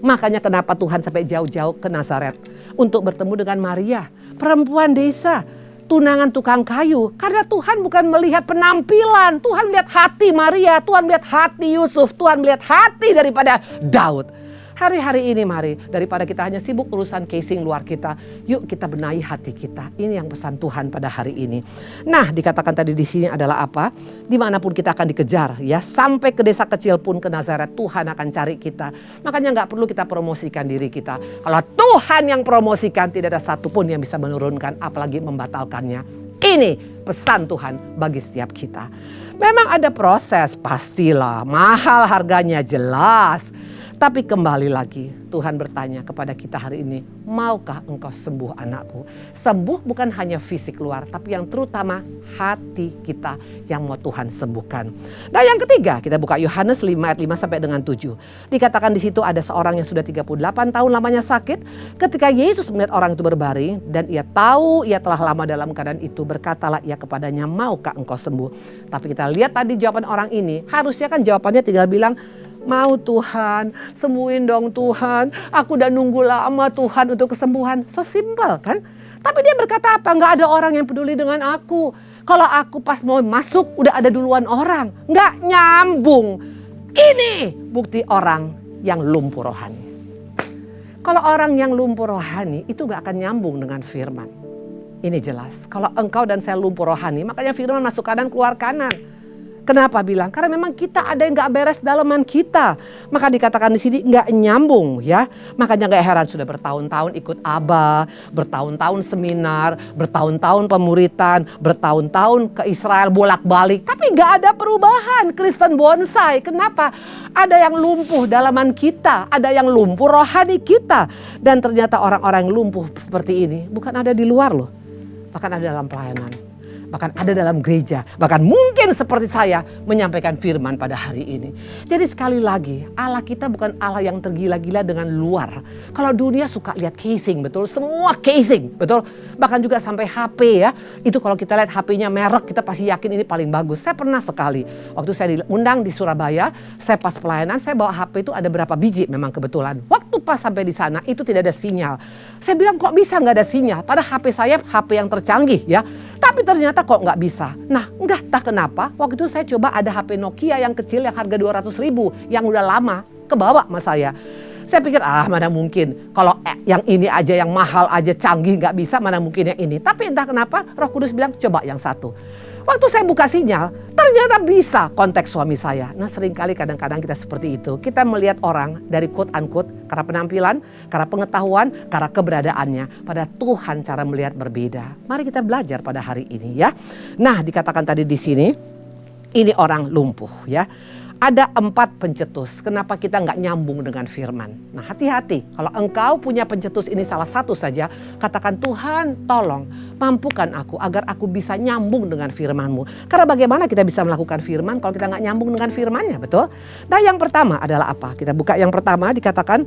Makanya kenapa Tuhan sampai jauh-jauh ke Nazaret untuk bertemu dengan Maria, perempuan desa, tunangan tukang kayu. Karena Tuhan bukan melihat penampilan, Tuhan melihat hati Maria, Tuhan melihat hati Yusuf, Tuhan melihat hati daripada Daud. Hari-hari ini mari, daripada kita hanya sibuk urusan casing luar kita, yuk kita benahi hati kita. Ini yang pesan Tuhan pada hari ini. Nah, dikatakan tadi di sini adalah apa? Dimanapun kita akan dikejar, ya sampai ke desa kecil pun ke Nazaret, Tuhan akan cari kita. Makanya nggak perlu kita promosikan diri kita. Kalau Tuhan yang promosikan, tidak ada satupun yang bisa menurunkan, apalagi membatalkannya. Ini pesan Tuhan bagi setiap kita. Memang ada proses, pastilah, mahal harganya jelas. Tapi kembali lagi Tuhan bertanya kepada kita hari ini, maukah engkau sembuh anakku? Sembuh bukan hanya fisik luar, tapi yang terutama hati kita yang mau Tuhan sembuhkan. Nah yang ketiga, kita buka Yohanes 5 ayat 5 sampai dengan 7. Dikatakan di situ ada seorang yang sudah 38 tahun lamanya sakit. Ketika Yesus melihat orang itu berbaring dan ia tahu ia telah lama dalam keadaan itu, berkatalah ia kepadanya, maukah engkau sembuh? Tapi kita lihat tadi jawaban orang ini, harusnya kan jawabannya tinggal bilang, mau Tuhan, sembuhin dong Tuhan. Aku udah nunggu lama Tuhan untuk kesembuhan. So simple kan? Tapi dia berkata apa? Nggak ada orang yang peduli dengan aku. Kalau aku pas mau masuk udah ada duluan orang. Nggak nyambung. Ini bukti orang yang lumpuh rohani. Kalau orang yang lumpuh rohani itu nggak akan nyambung dengan firman. Ini jelas. Kalau engkau dan saya lumpuh rohani, makanya firman masuk kanan keluar kanan. Kenapa bilang? Karena memang kita ada yang gak beres dalaman kita. Maka dikatakan di sini gak nyambung ya. Makanya gak heran sudah bertahun-tahun ikut Abah, bertahun-tahun seminar, bertahun-tahun pemuritan, bertahun-tahun ke Israel bolak-balik. Tapi gak ada perubahan. Kristen bonsai. Kenapa? Ada yang lumpuh dalaman kita, ada yang lumpuh rohani kita. Dan ternyata orang-orang yang lumpuh seperti ini bukan ada di luar loh. Bahkan ada dalam pelayanan. Bahkan ada dalam gereja, bahkan mungkin seperti saya menyampaikan firman pada hari ini. Jadi sekali lagi, Allah kita bukan Allah yang tergila-gila dengan luar. Kalau dunia suka lihat casing, betul? Semua casing, betul? Bahkan juga sampai HP ya. Itu kalau kita lihat HP-nya merek, kita pasti yakin ini paling bagus. Saya pernah sekali, waktu saya diundang di Surabaya, saya pas pelayanan, saya bawa HP itu ada berapa biji memang kebetulan. Waktu pas sampai di sana, itu tidak ada sinyal. Saya bilang kok bisa nggak ada sinyal? Padahal HP saya HP yang tercanggih ya. Tapi ternyata kok nggak bisa. Nah nggak tahu kenapa waktu itu saya coba ada HP Nokia yang kecil yang harga 200.000 yang udah lama kebawa sama saya. Saya pikir mana mungkin kalau yang ini aja yang mahal aja canggih nggak bisa, mana mungkin yang ini. Tapi entah kenapa Roh Kudus bilang coba yang satu. Waktu saya buka sinyal ternyata bisa kontak suami saya. Nah seringkali kadang-kadang kita seperti itu. Kita melihat orang dari quote unquote karena penampilan, karena pengetahuan, karena keberadaannya. Pada Tuhan cara melihat berbeda. Mari kita belajar pada hari ini ya. Nah dikatakan tadi di sini ini orang lumpuh ya. Ada 4 pencetus. Kenapa kita nggak nyambung dengan firman? Nah hati-hati. Kalau engkau punya pencetus ini salah satu saja. Katakan Tuhan tolong mampukan aku agar aku bisa nyambung dengan firman-Mu. Karena bagaimana kita bisa melakukan firman kalau kita nggak nyambung dengan firman-Nya, betul? Nah yang pertama adalah apa? Kita buka yang pertama dikatakan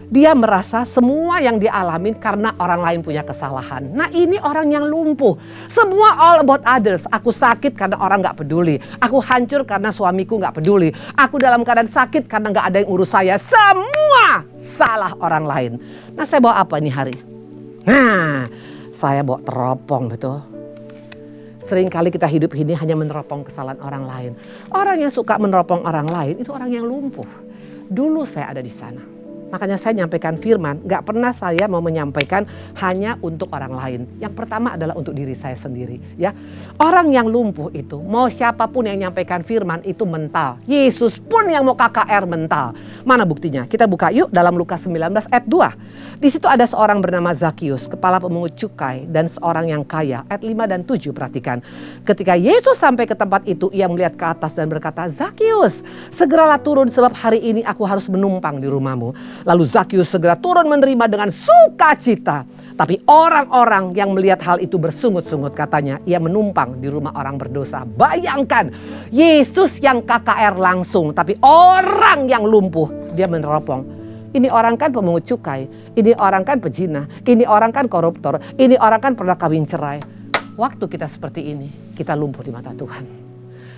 Dia merasa semua yang dia alamin karena orang lain punya kesalahan. Nah ini orang yang lumpuh. Semua all about others. Aku sakit karena orang gak peduli. Aku hancur karena suamiku gak peduli. Aku dalam keadaan sakit karena gak ada yang urus saya. Semua salah orang lain. Nah saya bawa apa ini hari? Nah saya bawa teropong, betul. Seringkali kita hidup ini hanya meneropong kesalahan orang lain. Orang yang suka meneropong orang lain itu orang yang lumpuh. Dulu saya ada di sana. Makanya saya nyampaikan firman, gak pernah saya mau menyampaikan hanya untuk orang lain. Yang pertama adalah untuk diri saya sendiri. Ya, orang yang lumpuh itu, mau siapapun yang nyampaikan firman itu mental. Yesus pun yang mau KKR mental. Mana buktinya? Kita buka yuk dalam Lukas 19 ayat 2. Di situ ada seorang bernama Zakius, kepala pemungut cukai dan seorang yang kaya. Ayat 5 dan 7 perhatikan. Ketika Yesus sampai ke tempat itu, ia melihat ke atas dan berkata, Zakius, segeralah turun sebab hari ini aku harus menumpang di rumahmu. Lalu Zakius segera turun menerima dengan sukacita. Tapi orang-orang yang melihat hal itu bersungut-sungut, katanya ia menumpang di rumah orang berdosa. Bayangkan Yesus yang KKR langsung, tapi orang yang lumpuh dia meneropong. Ini orang kan pemungut cukai, ini orang kan pezina, ini orang kan koruptor, ini orang kan pernah kawin cerai. Waktu kita seperti ini, kita lumpuh di mata Tuhan.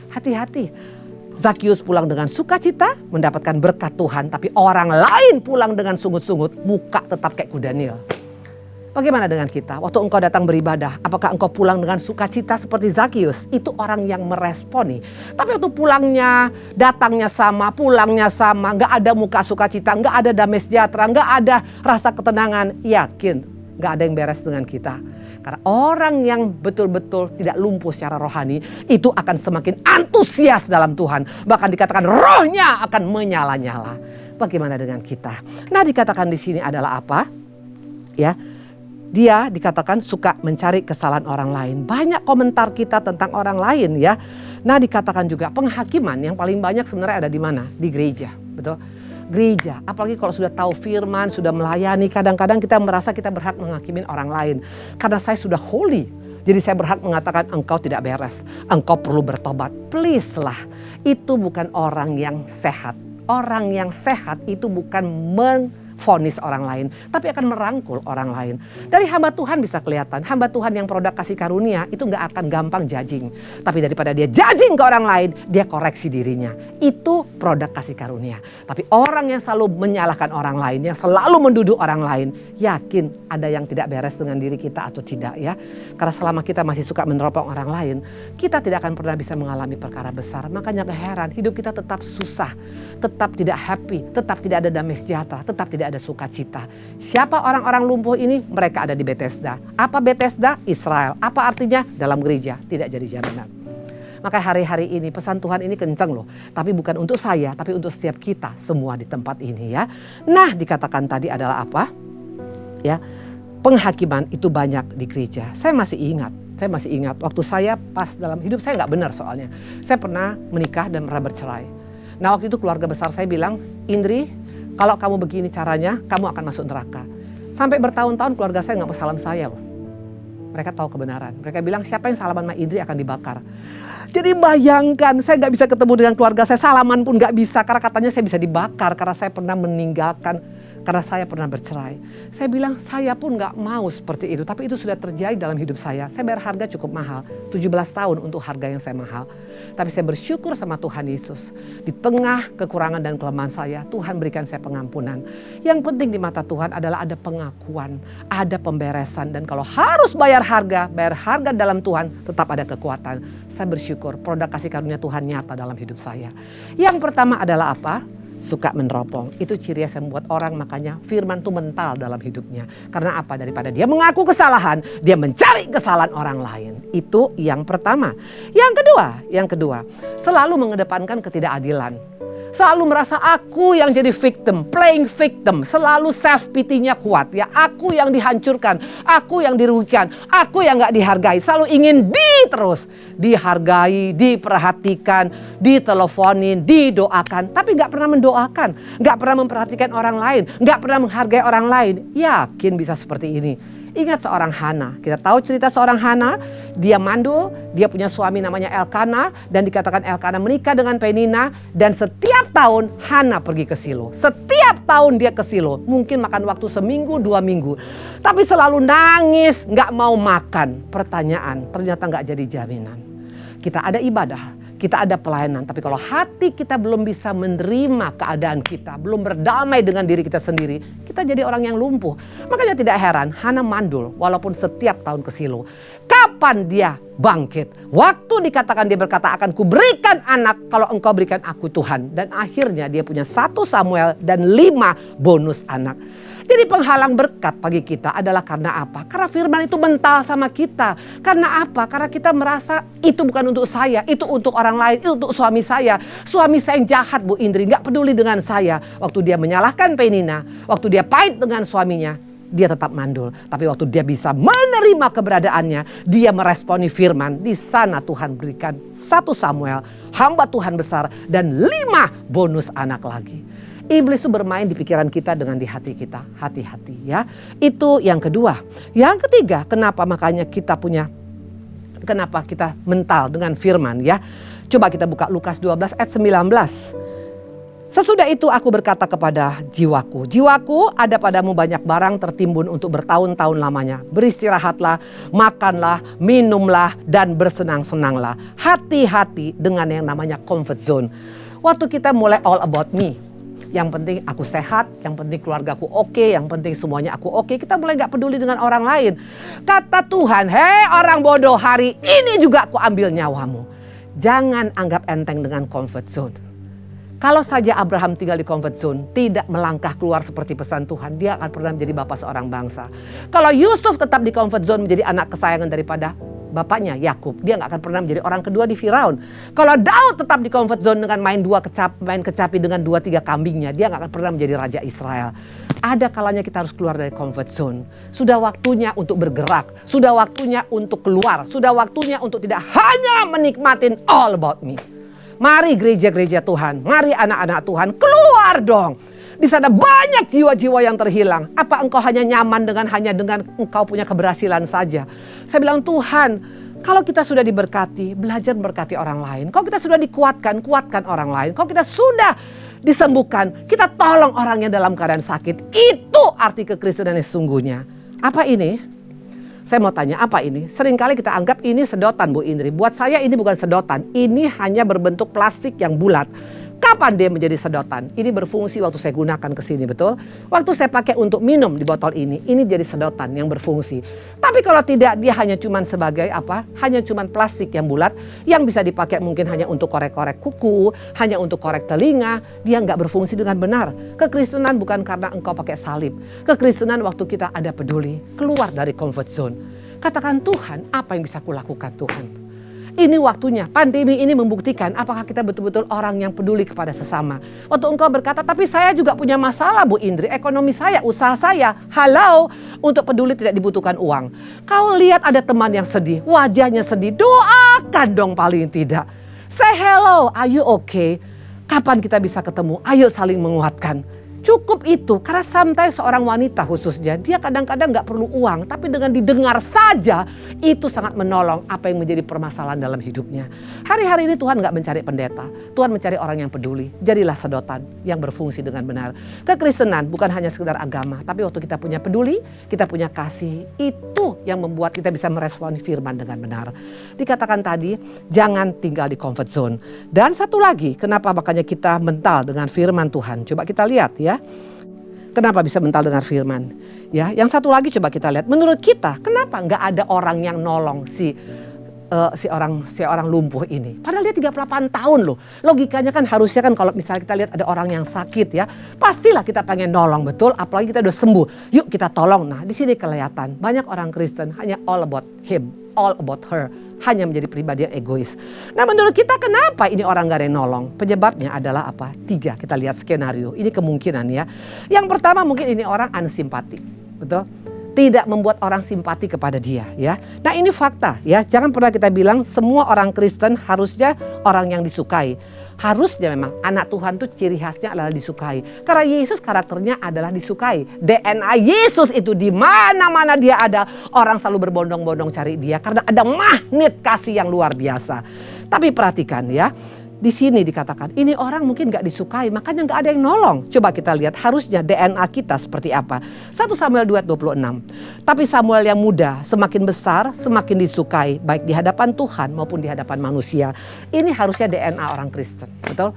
Hati-hati. Zakius pulang dengan sukacita mendapatkan berkat Tuhan, tapi orang lain pulang dengan sungut-sungut, muka tetap kayak kuda Nil. Bagaimana dengan kita? Waktu engkau datang beribadah, apakah engkau pulang dengan sukacita seperti Zakius? Itu orang yang meresponi. Tapi waktu pulangnya, datangnya sama, pulangnya sama, gak ada muka sukacita, gak ada damai sejahtera, gak ada rasa ketenangan, yakin gak ada yang beres dengan kita. Karena orang yang betul-betul tidak lumpuh secara rohani itu akan semakin antusias dalam Tuhan. Bahkan dikatakan rohnya akan menyala-nyala. Bagaimana dengan kita? Nah dikatakan di sini adalah apa? Ya, dia dikatakan suka mencari kesalahan orang lain. Banyak komentar kita tentang orang lain ya. Nah dikatakan juga penghakiman yang paling banyak sebenarnya ada di mana? Di gereja, betul? Gereja, apalagi kalau sudah tahu firman, sudah melayani, kadang-kadang kita merasa kita berhak menghakimin orang lain. Karena saya sudah holy, jadi saya berhak mengatakan engkau tidak beres, engkau perlu bertobat. Please lah, itu bukan orang yang sehat. Orang yang sehat itu bukan vonis orang lain, tapi akan merangkul orang lain. Dari hamba Tuhan bisa kelihatan, hamba Tuhan yang produk kasih karunia itu gak akan gampang judging. Tapi daripada dia judging ke orang lain, dia koreksi dirinya. Itu produk kasih karunia. Tapi orang yang selalu menyalahkan orang lain, yang selalu menduduk orang lain, yakin ada yang tidak beres dengan diri kita atau tidak ya. Karena selama kita masih suka meneropong orang lain, kita tidak akan pernah bisa mengalami perkara besar. Makanya gak heran, hidup kita tetap susah, tetap tidak happy, tetap tidak ada damai sejahtera, tetap tidak ada sukacita. Siapa orang-orang lumpuh ini? Mereka ada di Bethesda. Apa Bethesda? Israel. Apa artinya? Dalam gereja. Tidak jadi jaminan. Maka hari-hari ini pesan Tuhan ini kencang loh. Tapi bukan untuk saya, tapi untuk setiap kita semua di tempat ini ya. Nah dikatakan tadi adalah apa? Ya, penghakiman itu banyak di gereja. Saya masih ingat waktu saya pas dalam hidup saya nggak benar soalnya. Saya pernah menikah dan pernah bercerai. Nah waktu itu keluarga besar saya bilang, Indri, kalau kamu begini caranya, kamu akan masuk neraka. Sampai bertahun-tahun keluarga saya nggak mau salam saya loh. Mereka tahu kebenaran. Mereka bilang siapa yang salaman sama Indri akan dibakar. Jadi bayangkan saya nggak bisa ketemu dengan keluarga saya, salaman pun nggak bisa. Karena katanya saya bisa dibakar karena saya pernah meninggalkan, karena saya pernah bercerai. Saya bilang saya pun nggak mau seperti itu. Tapi itu sudah terjadi dalam hidup saya. Saya bayar harga cukup mahal. 17 tahun untuk harga yang saya mahal. Tapi saya bersyukur sama Tuhan Yesus. Di tengah kekurangan dan kelemahan saya, Tuhan berikan saya pengampunan. Yang penting di mata Tuhan adalah ada pengakuan, ada pemberesan. Dan kalau harus bayar harga dalam Tuhan, tetap ada kekuatan. Saya bersyukur produk kasih karunia Tuhan nyata dalam hidup saya. Yang pertama adalah apa? Suka meneropong. Itu ciri yang membuat orang makanya firman itu mental dalam hidupnya. Karena apa? Daripada dia mengaku kesalahan, dia mencari kesalahan orang lain. Itu yang pertama. Yang kedua, selalu mengedepankan ketidakadilan. Selalu merasa aku yang jadi victim, playing victim. Selalu self pity-nya kuat ya. Aku yang dihancurkan, aku yang dirugikan, aku yang gak dihargai. Selalu ingin terus dihargai, diperhatikan, diteleponin, didoakan. Tapi gak pernah mendoakan, gak pernah memperhatikan orang lain, gak pernah menghargai orang lain. Yakin bisa seperti ini? Ingat seorang Hana, kita tahu cerita seorang Hana, dia mandul, dia punya suami namanya Elkana, dan dikatakan Elkana menikah dengan Penina, dan setiap tahun Hana pergi ke Silo. Setiap tahun dia ke Silo, mungkin makan waktu seminggu, 2 minggu. Tapi selalu nangis, gak mau makan. Pertanyaan, ternyata gak jadi jaminan. Kita ada ibadah, kita ada pelayanan, tapi kalau hati kita belum bisa menerima keadaan kita, belum berdamai dengan diri kita sendiri, kita jadi orang yang lumpuh. Makanya tidak heran Hana mandul walaupun setiap tahun ke Silo. Kapan dia bangkit? Waktu dikatakan dia berkata, akan kuberikan anak kalau engkau berikan aku Tuhan. Dan akhirnya dia punya 1 Samuel dan 5 bonus anak. Jadi penghalang berkat bagi kita adalah karena apa? Karena firman itu mental sama kita. Karena apa? Karena kita merasa itu bukan untuk saya, itu untuk orang lain, itu untuk suami saya. Suami saya yang jahat, Bu Indri, gak peduli dengan saya. Waktu dia menyalahkan Penina, waktu dia pahit dengan suaminya, dia tetap mandul. Tapi waktu dia bisa menerima keberadaannya, dia meresponi firman. Di sana Tuhan berikan 1 Samuel, hamba Tuhan besar, dan 5 bonus anak lagi. Iblis itu bermain di pikiran kita dengan di hati kita. Hati-hati ya. Itu yang kedua. Yang ketiga, kenapa kita mental dengan firman ya. Coba kita buka Lukas 12 ayat 19. Sesudah itu aku berkata kepada jiwaku, jiwaku, ada padamu banyak barang tertimbun untuk bertahun-tahun lamanya. Beristirahatlah, makanlah, minumlah, dan bersenang-senanglah. Hati-hati dengan yang namanya comfort zone. Waktu kita mulai all about me, yang penting aku sehat, yang penting keluargaku oke, yang penting semuanya aku oke. Kita mulai gak peduli dengan orang lain. Kata Tuhan, hei orang bodoh, hari ini juga aku ambil nyawamu. Jangan anggap enteng dengan comfort zone. Kalau saja Abraham tinggal di comfort zone, tidak melangkah keluar seperti pesan Tuhan, dia akan pernah menjadi bapak seorang bangsa. Kalau Yusuf tetap di comfort zone menjadi anak kesayangan daripada bapaknya Yakub, dia gak akan pernah menjadi orang kedua di Firaun. Kalau Daud tetap di comfort zone dengan main kecapi dengan 2-3 kambingnya, dia gak akan pernah menjadi raja Israel. Ada kalanya kita harus keluar dari comfort zone. Sudah waktunya untuk bergerak, sudah waktunya untuk keluar, sudah waktunya untuk tidak hanya menikmatin all about me. Mari gereja-gereja Tuhan, mari anak-anak Tuhan, keluar dong. Di sana banyak jiwa-jiwa yang terhilang. Apa engkau hanya nyaman hanya dengan engkau punya keberhasilan saja? Saya bilang, Tuhan, kalau kita sudah diberkati, belajar berkati orang lain. Kalau kita sudah dikuatkan, kuatkan orang lain. Kalau kita sudah disembuhkan, kita tolong orang yang dalam keadaan sakit. Itu arti kekristenan yang sesungguhnya. Apa ini? Saya mau tanya, apa ini? Seringkali kita anggap ini sedotan, Bu Indri. Buat saya ini bukan sedotan. Ini hanya berbentuk plastik yang bulat. Kapan dia menjadi sedotan? Ini berfungsi waktu saya gunakan ke sini, betul? Waktu saya pakai untuk minum di botol ini jadi sedotan yang berfungsi. Tapi kalau tidak, dia hanya cuman sebagai apa? Hanya cuman plastik yang bulat yang bisa dipakai mungkin hanya untuk korek-korek kuku, hanya untuk korek telinga. Dia nggak berfungsi dengan benar. Kekristenan bukan karena engkau pakai salib. Kekristenan waktu kita ada peduli, keluar dari comfort zone. Katakan, Tuhan, apa yang bisa kulakukan, Tuhan? Ini waktunya, pandemi ini membuktikan apakah kita betul-betul orang yang peduli kepada sesama. Waktu engkau berkata, tapi saya juga punya masalah, Bu Indri, ekonomi saya, usaha saya. Halo, untuk peduli tidak dibutuhkan uang. Kau lihat ada teman yang sedih, wajahnya sedih, doakan dong paling tidak. Say hello, are you okay? Kapan kita bisa ketemu? Ayo saling menguatkan. Cukup itu, karena sometimes seorang wanita khususnya, dia kadang-kadang gak perlu uang, tapi dengan didengar saja, itu sangat menolong apa yang menjadi permasalahan dalam hidupnya. Hari-hari ini Tuhan gak mencari pendeta, Tuhan mencari orang yang peduli. Jadilah sedotan yang berfungsi dengan benar. Kekristenan bukan hanya sekedar agama, tapi waktu kita punya peduli, kita punya kasih, itu yang membuat kita bisa meresponi firman dengan benar. Dikatakan tadi, jangan tinggal di comfort zone. Dan satu lagi, kenapa makanya kita mental dengan firman Tuhan. Coba kita lihat ya. Kenapa bisa mental dengar firman? Ya, yang satu lagi coba kita lihat. Menurut kita, kenapa nggak ada orang yang nolong si orang lumpuh ini? Padahal dia 38 tahun loh. Logikanya kan harusnya kan kalau misalnya kita lihat ada orang yang sakit ya, pastilah kita pengen nolong, betul? Apalagi kita udah sembuh. Yuk kita tolong. Nah, di sini kelihatan banyak orang Kristen hanya all about him, all about her. Hanya menjadi pribadi yang egois. Nah, menurut kita kenapa ini orang gak ada yang nolong? Penyebabnya adalah apa? 3, kita lihat skenario. Ini kemungkinan ya. Yang pertama mungkin ini orang unsimpati. Betul? Tidak membuat orang simpati kepada dia ya. Nah, ini fakta ya. Jangan pernah kita bilang semua orang Kristen harusnya orang yang disukai. Harusnya memang anak Tuhan tuh ciri khasnya adalah disukai. Karena Yesus karakternya adalah disukai. DNA Yesus itu di mana-mana dia ada, orang selalu berbondong-bondong cari dia karena ada magnet kasih yang luar biasa. Tapi perhatikan ya, di sini dikatakan ini orang mungkin gak disukai, makanya gak ada yang nolong. Coba kita lihat harusnya DNA kita seperti apa. 1 Samuel 2:26. Tapi Samuel yang muda semakin besar semakin disukai, baik di hadapan Tuhan maupun di hadapan manusia. Ini harusnya DNA orang Kristen, betul?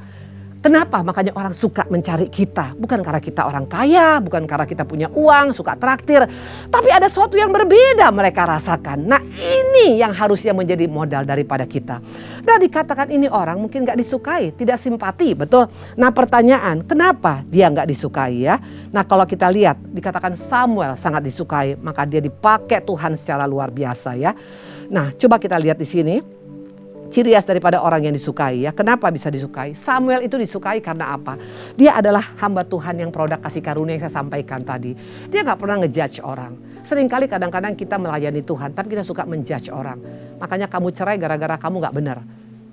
Kenapa? Makanya orang suka mencari kita. Bukan karena kita orang kaya, bukan karena kita punya uang, suka traktir. Tapi ada sesuatu yang berbeda mereka rasakan. Nah ini yang harusnya menjadi modal daripada kita. Nah dikatakan ini orang mungkin gak disukai, tidak simpati, betul? Nah pertanyaan, kenapa dia gak disukai ya? Nah kalau kita lihat, dikatakan Samuel sangat disukai, maka dia dipakai Tuhan secara luar biasa ya. Nah coba kita lihat di sini. Ciri khas daripada orang yang disukai ya. Kenapa bisa disukai? Samuel itu disukai karena apa? Dia adalah hamba Tuhan yang produk kasih karunia yang saya sampaikan tadi. Dia gak pernah ngejudge orang. Seringkali kadang-kadang kita melayani Tuhan tapi kita suka menjudge orang. Makanya kamu cerai gara-gara kamu gak benar.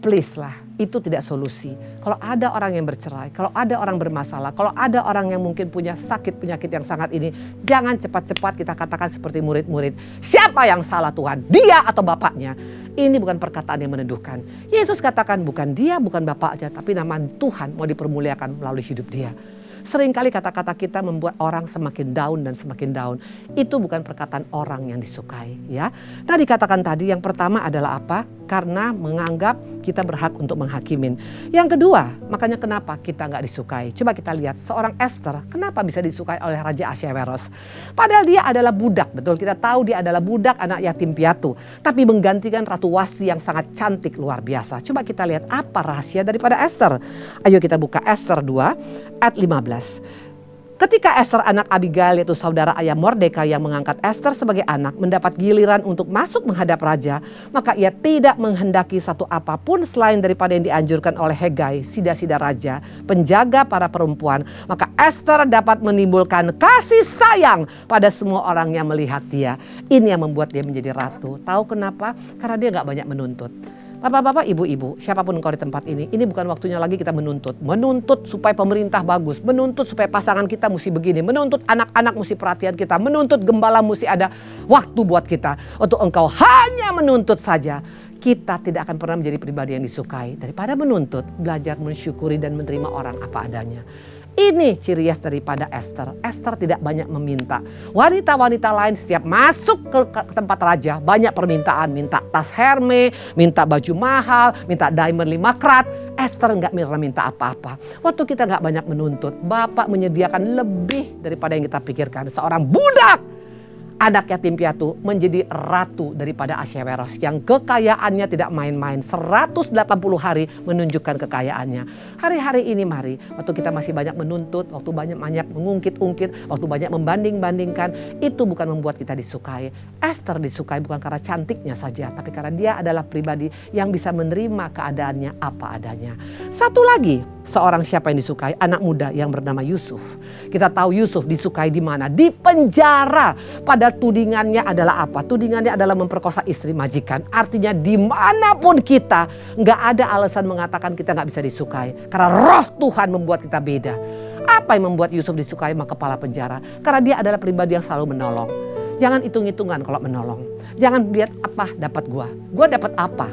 Please lah, itu tidak solusi. Kalau ada orang yang bercerai, kalau ada orang bermasalah, kalau ada orang yang mungkin punya sakit penyakit yang sangat ini, jangan cepat-cepat kita katakan seperti murid-murid, siapa yang salah Tuhan? Dia atau bapaknya? Ini bukan perkataan yang meneduhkan. Yesus katakan bukan dia, bukan bapaknya, tapi nama Tuhan mau dipermuliakan melalui hidup dia. Seringkali kata-kata kita membuat orang semakin down dan semakin down. Itu bukan perkataan orang yang disukai ya. Nah dikatakan tadi yang pertama adalah apa? Karena menganggap kita berhak untuk menghakimin. Yang kedua, makanya kenapa kita nggak disukai? Coba kita lihat seorang Esther, kenapa bisa disukai oleh Raja Ahasveros? Padahal dia adalah budak, betul kita tahu dia adalah budak anak yatim piatu. Tapi menggantikan Ratu Wasti yang sangat cantik luar biasa. Coba kita lihat apa rahasia daripada Esther. Ayo kita buka Esther 2 ayat 15. Ketika Esther anak Abigail yaitu saudara ayah Mordekai yang mengangkat Esther sebagai anak mendapat giliran untuk masuk menghadap raja, maka ia tidak menghendaki satu apapun selain daripada yang dianjurkan oleh Hegai, sida-sida raja, penjaga para perempuan. Maka Esther dapat menimbulkan kasih sayang pada semua orang yang melihat dia. Ini yang membuat dia menjadi ratu. Tahu kenapa? Karena dia gak banyak menuntut. Bapak-bapak, ibu-ibu, siapapun engkau di tempat ini bukan waktunya lagi kita menuntut. Menuntut supaya pemerintah bagus, menuntut supaya pasangan kita mesti begini, menuntut anak-anak mesti perhatian kita, menuntut gembala mesti ada waktu buat kita. Untuk engkau hanya menuntut saja, kita tidak akan pernah menjadi pribadi yang disukai. Daripada menuntut, belajar mensyukuri dan menerima orang apa adanya. Ini ciri khas daripada Esther. Esther tidak banyak meminta. Wanita-wanita lain setiap masuk ke tempat raja banyak permintaan. Minta tas Hermes, minta baju mahal, minta diamond 5 karat. Esther nggak minta apa-apa. Waktu kita nggak banyak menuntut, Bapak menyediakan lebih daripada yang kita pikirkan. Seorang budak, anak yatim piatu menjadi ratu daripada Ahasveros yang kekayaannya tidak main-main. 180 hari menunjukkan kekayaannya. Hari-hari ini mari, waktu kita masih banyak menuntut, waktu banyak mengungkit-ungkit, waktu banyak membanding-bandingkan, itu bukan membuat kita disukai. Esther disukai bukan karena cantiknya saja, tapi karena dia adalah pribadi yang bisa menerima keadaannya apa adanya. Satu lagi, seorang siapa yang disukai? Anak muda yang bernama Yusuf. Kita tahu Yusuf disukai di mana? Di penjara. Padahal tudingannya adalah apa? Tudingannya adalah memperkosa istri majikan. Artinya dimanapun kita, nggak ada alasan mengatakan kita nggak bisa disukai. Karena roh Tuhan membuat kita beda. Apa yang membuat Yusuf disukai sama kepala penjara? Karena dia adalah pribadi yang selalu menolong. Jangan hitung-hitungan kalau menolong. Jangan lihat apa dapat gua dapat apa.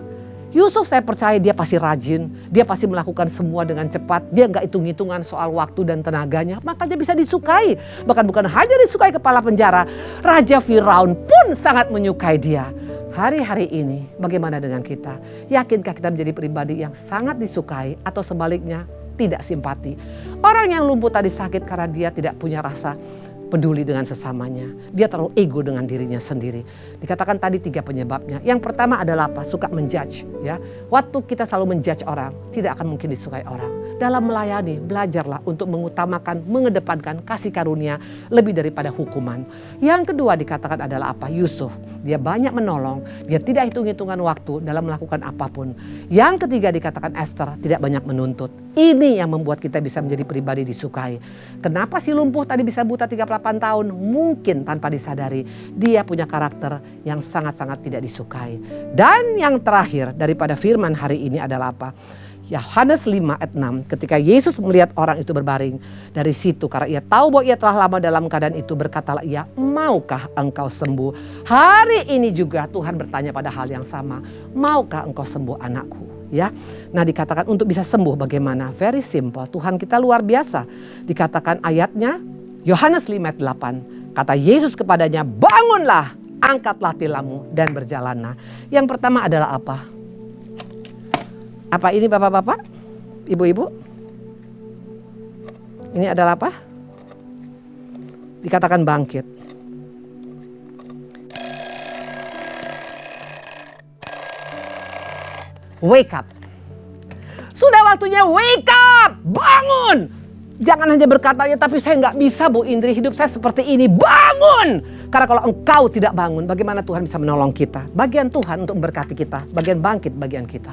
Yusuf saya percaya dia pasti rajin, dia pasti melakukan semua dengan cepat, dia nggak hitung-hitungan soal waktu dan tenaganya, makanya bisa disukai. Bahkan bukan hanya disukai kepala penjara, Raja Firaun pun sangat menyukai dia. Hari-hari ini bagaimana dengan kita? Yakinkah kita menjadi pribadi yang sangat disukai atau sebaliknya tidak simpati? Orang yang lumpuh tadi sakit karena dia tidak punya rasa peduli dengan sesamanya. Dia terlalu ego dengan dirinya sendiri. Dikatakan tadi 3 penyebabnya. Yang pertama adalah apa? Suka menjudge. Ya. Waktu kita selalu menjudge orang, tidak akan mungkin disukai orang. Dalam melayani, belajarlah untuk mengutamakan, mengedepankan kasih karunia lebih daripada hukuman. Yang kedua dikatakan adalah apa? Yusuf. Dia banyak menolong, dia tidak hitung-hitungan waktu dalam melakukan apapun. Yang ketiga dikatakan Esther, tidak banyak menuntut. Ini yang membuat kita bisa menjadi pribadi disukai. Kenapa si lumpuh tadi bisa buta 38 tahun? Mungkin tanpa disadari dia punya karakter yang sangat-sangat tidak disukai. Dan yang terakhir daripada firman hari ini adalah apa? Yohanes 5 ayat 6, ketika Yesus melihat orang itu berbaring, dari situ karena ia tahu bahwa ia telah lama dalam keadaan itu, berkatalah ia, maukah engkau sembuh? Hari ini juga Tuhan bertanya pada hal yang sama, maukah engkau sembuh anakku? Ya, nah dikatakan untuk bisa sembuh bagaimana? Very simple, Tuhan kita luar biasa. Dikatakan ayatnya Yohanes 5 ayat 8, kata Yesus kepadanya, bangunlah, angkatlah tilammu dan berjalanlah. Yang pertama adalah apa? Apa ini bapak-bapak, ibu-ibu? Ini adalah apa? Dikatakan bangkit. Wake up. Sudah waktunya wake up, bangun. Jangan hanya berkata, ya tapi saya nggak bisa Bu Indri, hidup saya seperti ini. Bangun! Karena kalau engkau tidak bangun, bagaimana Tuhan bisa menolong kita? Bagian Tuhan untuk memberkati kita, bagian bangkit bagian kita.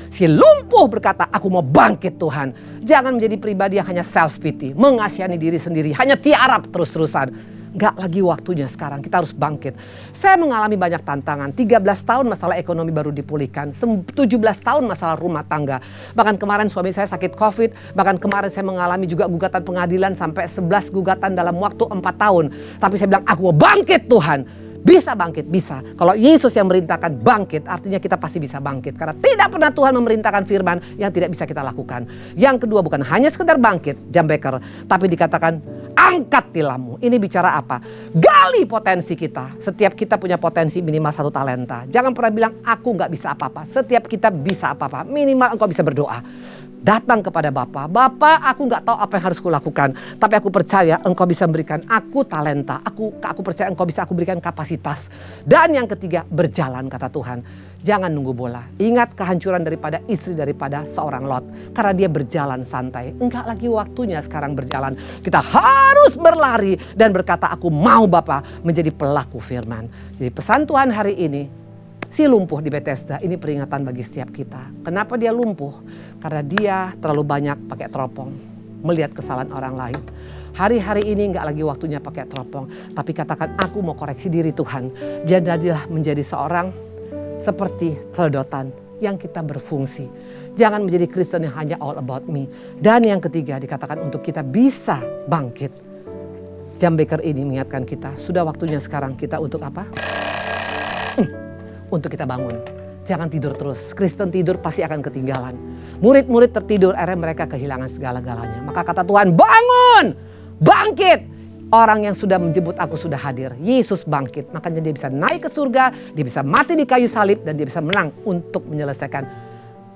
Si lumpuh berkata, aku mau bangkit Tuhan. Jangan menjadi pribadi yang hanya self pity, mengasihani diri sendiri, hanya tiarap terus-terusan. Gak lagi waktunya sekarang, kita harus bangkit. Saya mengalami banyak tantangan, 13 tahun masalah ekonomi baru dipulihkan, 17 tahun masalah rumah tangga. Bahkan kemarin suami saya sakit COVID, bahkan kemarin saya mengalami juga gugatan pengadilan sampai 11 gugatan dalam waktu 4 tahun. Tapi saya bilang, aku mau bangkit Tuhan. Bisa bangkit, bisa. Kalau Yesus yang merintahkan bangkit, artinya kita pasti bisa bangkit. Karena tidak pernah Tuhan memerintahkan firman yang tidak bisa kita lakukan. Yang kedua, bukan hanya sekedar bangkit, jambeker, tapi dikatakan angkat tilammu. Ini bicara apa? Gali potensi kita. Setiap kita punya potensi minimal 1 talenta. Jangan pernah bilang aku gak bisa apa-apa. Setiap kita bisa apa-apa. Minimal engkau bisa berdoa. Datang kepada Bapa, Bapa aku gak tahu apa yang harus kulakukan, tapi aku percaya engkau bisa memberikan aku talenta, aku percaya engkau bisa aku berikan kapasitas. Dan yang ketiga, berjalan kata Tuhan. Jangan nunggu bola. Ingat kehancuran daripada istri daripada seorang Lot. Karena dia berjalan santai. Enggak lagi waktunya sekarang berjalan. Kita harus berlari dan berkata aku mau Bapa menjadi pelaku firman. Jadi pesan Tuhan hari ini, si lumpuh di Bethesda ini peringatan bagi setiap kita. Kenapa dia lumpuh? Karena dia terlalu banyak pakai teropong, melihat kesalahan orang lain. Hari-hari ini enggak lagi waktunya pakai teropong, tapi katakan aku mau koreksi diri Tuhan. Jadilah menjadi seorang seperti sedotan yang kita berfungsi. Jangan menjadi Kristen yang hanya all about me. Dan yang ketiga dikatakan untuk kita bisa bangkit. Jambeker ini mengingatkan kita, sudah waktunya sekarang kita untuk apa? Untuk kita bangun. Jangan tidur terus. Kristen tidur pasti akan ketinggalan. Murid-murid tertidur, akhirnya mereka kehilangan segala-galanya. Maka kata Tuhan, bangun! Bangkit! Orang yang sudah menjemput aku sudah hadir. Yesus bangkit. Makanya dia bisa naik ke surga, dia bisa mati di kayu salib, dan dia bisa menang untuk menyelesaikan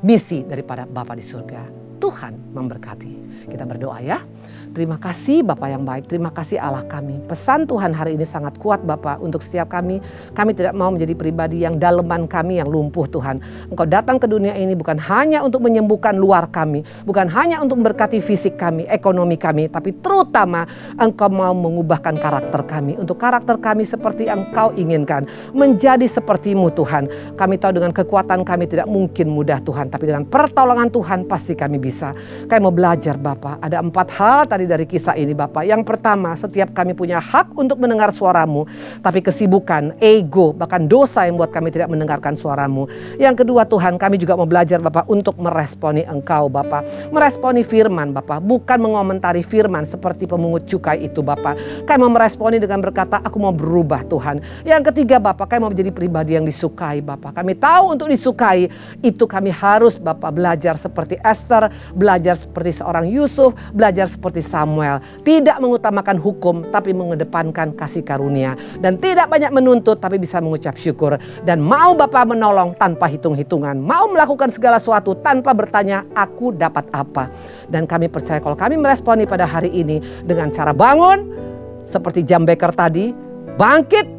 misi daripada Bapa di surga. Tuhan memberkati. Kita berdoa ya. Terima kasih Bapa yang baik, terima kasih Allah kami. Pesan Tuhan hari ini sangat kuat Bapa untuk setiap kami. Kami tidak mau menjadi pribadi yang daleman kami yang lumpuh Tuhan. Engkau datang ke dunia ini bukan hanya untuk menyembuhkan luar kami. Bukan hanya untuk memberkati fisik kami, ekonomi kami. Tapi terutama Engkau mau mengubahkan karakter kami. Untuk karakter kami seperti Engkau inginkan. Menjadi seperti-Mu Tuhan. Kami tahu dengan kekuatan kami tidak mungkin mudah Tuhan. Tapi dengan pertolongan Tuhan pasti kami bisa. Kami mau belajar Bapa. Ada 4 hal dari kisah ini Bapak. Yang pertama, setiap kami punya hak untuk mendengar suara-Mu, tapi kesibukan, ego, bahkan dosa yang membuat kami tidak mendengarkan suara-Mu. Yang kedua Tuhan, kami juga mau belajar Bapak untuk meresponi Engkau Bapak. Meresponi firman Bapak, bukan mengomentari firman seperti pemungut cukai itu Bapak. Kami mau meresponi dengan berkata, aku mau berubah Tuhan. Yang ketiga Bapak, kami mau menjadi pribadi yang disukai Bapak. Kami tahu untuk disukai, itu kami harus Bapak belajar seperti Esther, belajar seperti seorang Yusuf, belajar seperti Samuel, tidak mengutamakan hukum tapi mengedepankan kasih karunia, dan tidak banyak menuntut tapi bisa mengucap syukur, dan mau Bapa menolong tanpa hitung-hitungan, mau melakukan segala sesuatu tanpa bertanya aku dapat apa. Dan kami percaya kalau kami meresponi pada hari ini dengan cara bangun seperti jambeker tadi, bangkit,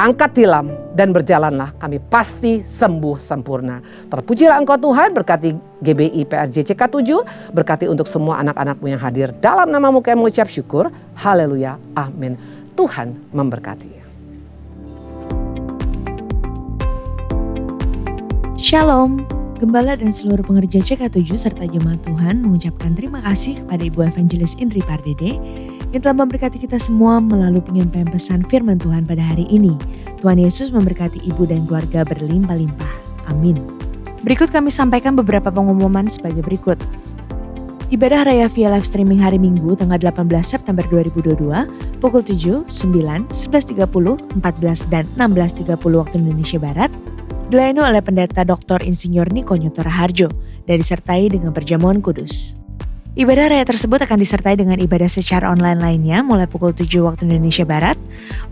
angkat tilam dan berjalanlah, kami pasti sembuh sempurna. Terpujilah Engkau Tuhan, berkati GBI PRJ CK7, berkati untuk semua anak-anak-Mu yang hadir. Dalam nama-Mu kami mengucap syukur. Haleluya, amin. Tuhan memberkati. Shalom, Gembala dan seluruh pengerja CK7 serta jemaat Tuhan mengucapkan terima kasih kepada Ibu Evangelis Indri Pardede yang telah memberkati kita semua melalui penyampaian pesan firman Tuhan pada hari ini. Tuhan Yesus memberkati ibu dan keluarga berlimpah-limpah. Amin. Berikut kami sampaikan beberapa pengumuman sebagai berikut. Ibadah Raya via live streaming hari Minggu tanggal 18 September 2022 pukul 7, 9, 11.30, 14, dan 16.30 waktu Indonesia Barat dilayani oleh Pendeta Dr. Insinyur Niko Nyoto Raharjo dan disertai dengan perjamuan kudus. Ibadah raya tersebut akan disertai dengan ibadah secara online lainnya mulai pukul 7 waktu Indonesia Barat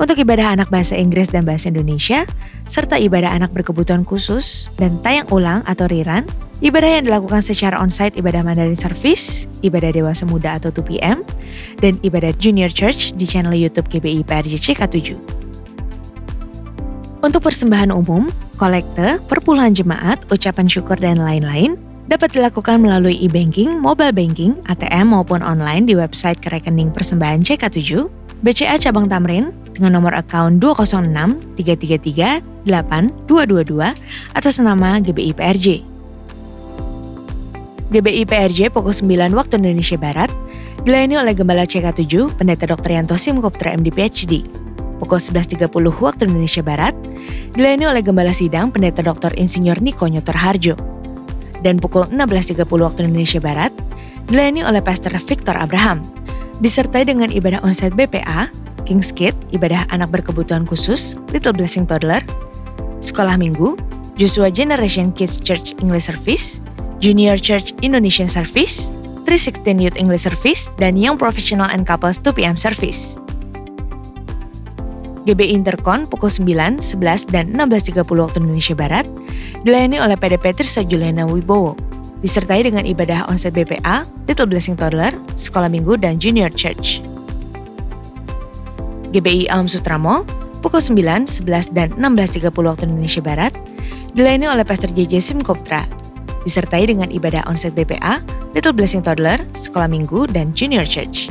untuk ibadah anak bahasa Inggris dan bahasa Indonesia, serta ibadah anak berkebutuhan khusus dan tayang ulang atau rerun, ibadah yang dilakukan secara onsite ibadah Mandarin Service, ibadah dewasa muda atau 2PM, dan ibadah Junior Church di channel YouTube GBI PRJ CK7. Untuk persembahan umum, kolekte, perpuluhan jemaat, ucapan syukur, dan lain-lain, dapat dilakukan melalui e-banking, mobile banking, ATM maupun online di website kerekening persembahan CK7, BCA Cabang Tamrin dengan nomor account 206 333 8222 atas nama GBI PRJ. GBI PRJ pukul 9 waktu Indonesia Barat dilayani oleh Gembala CK7 Pendeta Dr. Yanto Simkoptra MD PhD. Pukul 11.30 waktu Indonesia Barat dilayani oleh Gembala Sidang Pendeta Dr. Insinyur Niko Nyoto Raharjo. Dan pukul 16.30 waktu Indonesia Barat dilayani oleh Pastor Victor Abraham, disertai dengan ibadah onsite BPA, King's Kid, ibadah anak berkebutuhan khusus, Little Blessing Toddler, Sekolah Minggu, Joshua Generation Kids Church English Service, Junior Church Indonesian Service, 316 Youth English Service, dan Young Professional and Couples 2PM Service. GB Intercon pukul 9, 11, dan 16.30 waktu Indonesia Barat dilayani oleh PDP Tirsa Juliana Wibowo, disertai dengan ibadah onsite BPA, Little Blessing Toddler, Sekolah Minggu, dan Junior Church. GBI Alam Sutra Mall pukul 9, 11, dan 16.30 waktu Indonesia Barat dilayani oleh Pastor JJ Simkoptra, disertai dengan ibadah onsite BPA, Little Blessing Toddler, Sekolah Minggu, dan Junior Church.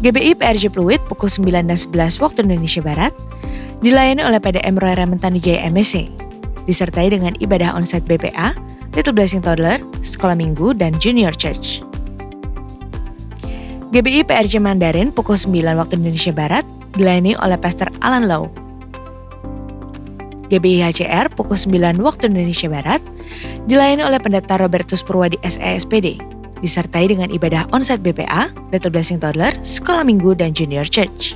GBI PRJ Pluit pukul 9 dan 11 waktu Indonesia Barat dilayani oleh PDM Roy Ramentanujaya MSc, disertai dengan ibadah onsite BPA, Little Blessing Toddler, Sekolah Minggu, dan Junior Church. GBI PRJ Mandarin pukul 9 waktu Indonesia Barat dilayani oleh Pastor Alan Lau. GBI HCR pukul 9 waktu Indonesia Barat dilayani oleh Pendeta Robertus Purwadi SESPD, disertai dengan ibadah onsite BPA, Little Blessing Toddler, Sekolah Minggu, dan Junior Church.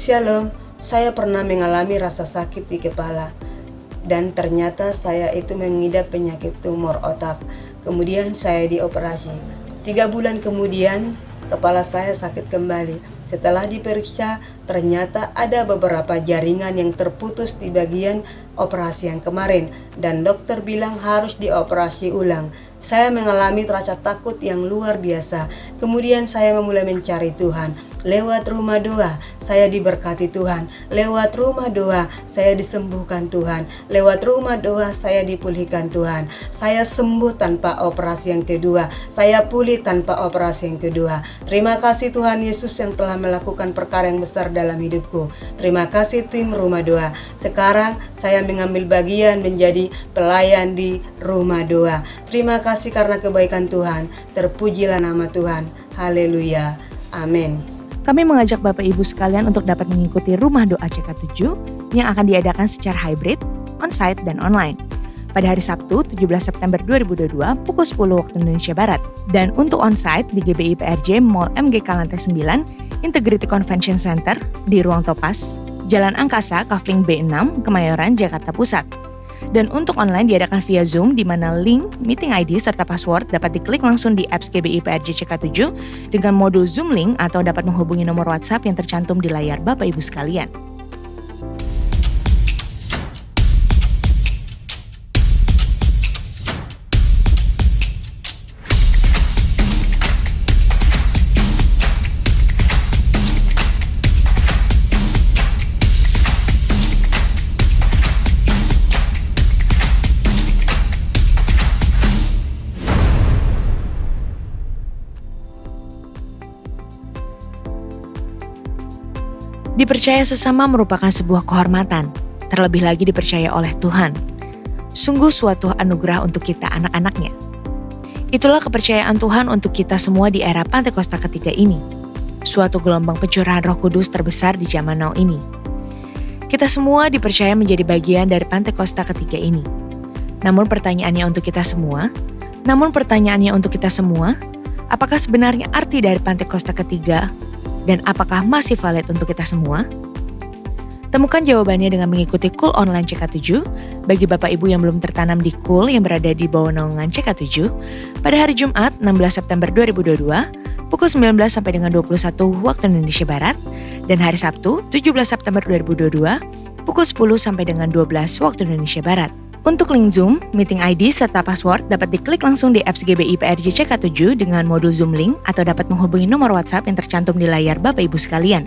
Shalom, saya pernah mengalami rasa sakit di kepala dan ternyata saya itu mengidap penyakit tumor otak. Kemudian saya dioperasi. 3 bulan kemudian kepala saya sakit kembali. Setelah diperiksa ternyata ada beberapa jaringan yang terputus di bagian operasi yang kemarin dan dokter bilang harus dioperasi ulang. Saya mengalami rasa takut yang luar biasa. Kemudian saya memulai mencari Tuhan. Lewat rumah doa, saya diberkati Tuhan. Lewat rumah doa, saya disembuhkan Tuhan. Lewat rumah doa, saya dipulihkan Tuhan. Saya sembuh tanpa operasi yang kedua. Saya pulih tanpa operasi yang kedua. Terima kasih Tuhan Yesus yang telah melakukan perkara yang besar dalam hidupku. Terima kasih tim rumah doa. Sekarang saya mengambil bagian menjadi pelayan di rumah doa. Terima kasih karena kebaikan Tuhan. Terpujilah nama Tuhan. Haleluya. Amin. Kami mengajak Bapak Ibu sekalian untuk dapat mengikuti Rumah Doa CK7 yang akan diadakan secara hybrid, on-site, dan online pada hari Sabtu 17 September 2022 pukul 10 waktu Indonesia Barat. Dan untuk on-site di GBI PRJ Mall MGK Lantai 9, Integrity Convention Center di Ruang Topas, Jalan Angkasa, Kafling B6, Kemayoran, Jakarta Pusat. Dan untuk online diadakan via Zoom di mana link, meeting ID, serta password dapat diklik langsung di apps GBI PRJ CK7 dengan modul Zoom Link atau dapat menghubungi nomor WhatsApp yang tercantum di layar Bapak Ibu sekalian. Dipercaya sesama merupakan sebuah kehormatan, terlebih lagi dipercaya oleh Tuhan. Sungguh suatu anugerah untuk kita anak-anaknya. Itulah kepercayaan Tuhan untuk kita semua di era Pantekosta ketiga ini. Suatu gelombang pencurahan Roh Kudus terbesar di zaman now ini. Kita semua dipercaya menjadi bagian dari Pantekosta ketiga ini. Namun pertanyaannya untuk kita semua, apakah sebenarnya arti dari Pantekosta ketiga dan apakah masih valid untuk kita semua? Temukan jawabannya dengan mengikuti KUL Online CK7 bagi Bapak Ibu yang belum tertanam di KUL yang berada di bawah naungan CK7 pada hari Jumat 16 September 2022 pukul 19 sampai dengan 21 waktu Indonesia Barat dan hari Sabtu 17 September 2022 pukul 10 sampai dengan 12 waktu Indonesia Barat. Untuk link Zoom, meeting ID serta password dapat diklik langsung di apps GBI PRJ CK7 dengan modul Zoom Link atau dapat menghubungi nomor WhatsApp yang tercantum di layar Bapak Ibu sekalian.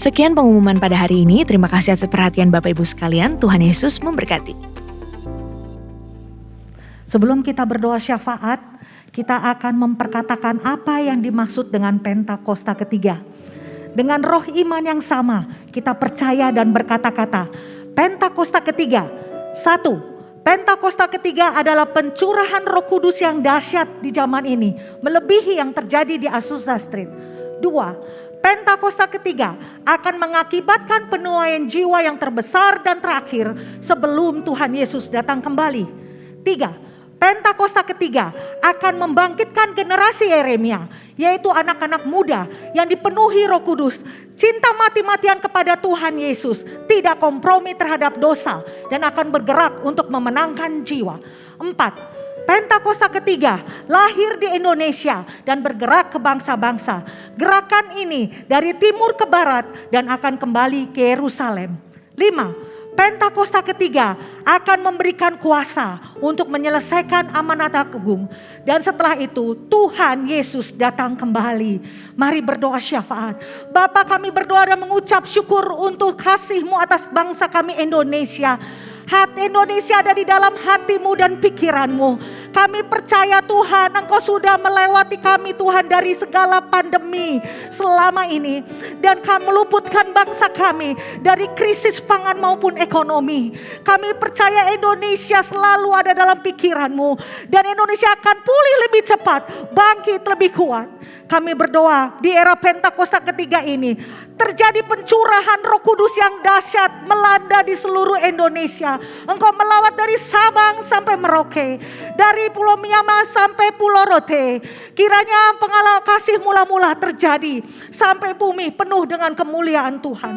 Sekian pengumuman pada hari ini. Terima kasih atas perhatian Bapak Ibu sekalian. Tuhan Yesus memberkati. Sebelum kita berdoa syafaat, kita akan memperkatakan apa yang dimaksud dengan Pentakosta ketiga. Dengan roh iman yang sama, kita percaya dan berkata-kata, Pentakosta ketiga. 1. Pentakosta ketiga adalah pencurahan Roh Kudus yang dahsyat di zaman ini, melebihi yang terjadi di Azusa Street. 2. Pentakosta ketiga akan mengakibatkan penuaian jiwa yang terbesar dan terakhir sebelum Tuhan Yesus datang kembali. 3. Pentakosta ketiga akan membangkitkan generasi Yeremia, yaitu anak-anak muda yang dipenuhi Roh Kudus, cinta mati-matian kepada Tuhan Yesus, tidak kompromi terhadap dosa dan akan bergerak untuk memenangkan jiwa. 4. Pentakosta ketiga lahir di Indonesia dan bergerak ke bangsa-bangsa. Gerakan ini dari timur ke barat dan akan kembali ke Yerusalem. 5. Pentakosta ketiga akan memberikan kuasa untuk menyelesaikan amanat agung. Dan setelah itu Tuhan Yesus datang kembali. Mari berdoa syafaat. Bapa, kami berdoa dan mengucap syukur untuk kasih-Mu atas bangsa kami Indonesia. Hati Indonesia ada di dalam hatimu dan pikiranmu. Kami percaya Tuhan, Engkau sudah melewati kami Tuhan dari segala pandemi selama ini. Dan Kau meluputkan bangsa kami dari krisis pangan maupun ekonomi. Kami percaya Indonesia selalu ada dalam pikiranmu. Dan Indonesia akan pulih lebih cepat, bangkit lebih kuat. Kami berdoa di era Pentakosta ketiga ini terjadi pencurahan Roh Kudus yang dahsyat melanda di seluruh Indonesia. Engkau melawat dari Sabang sampai Merauke, dari Pulau Myanmar sampai Pulau Rote. Kiranya pengalaman kasih mula-mula terjadi sampai bumi penuh dengan kemuliaan Tuhan.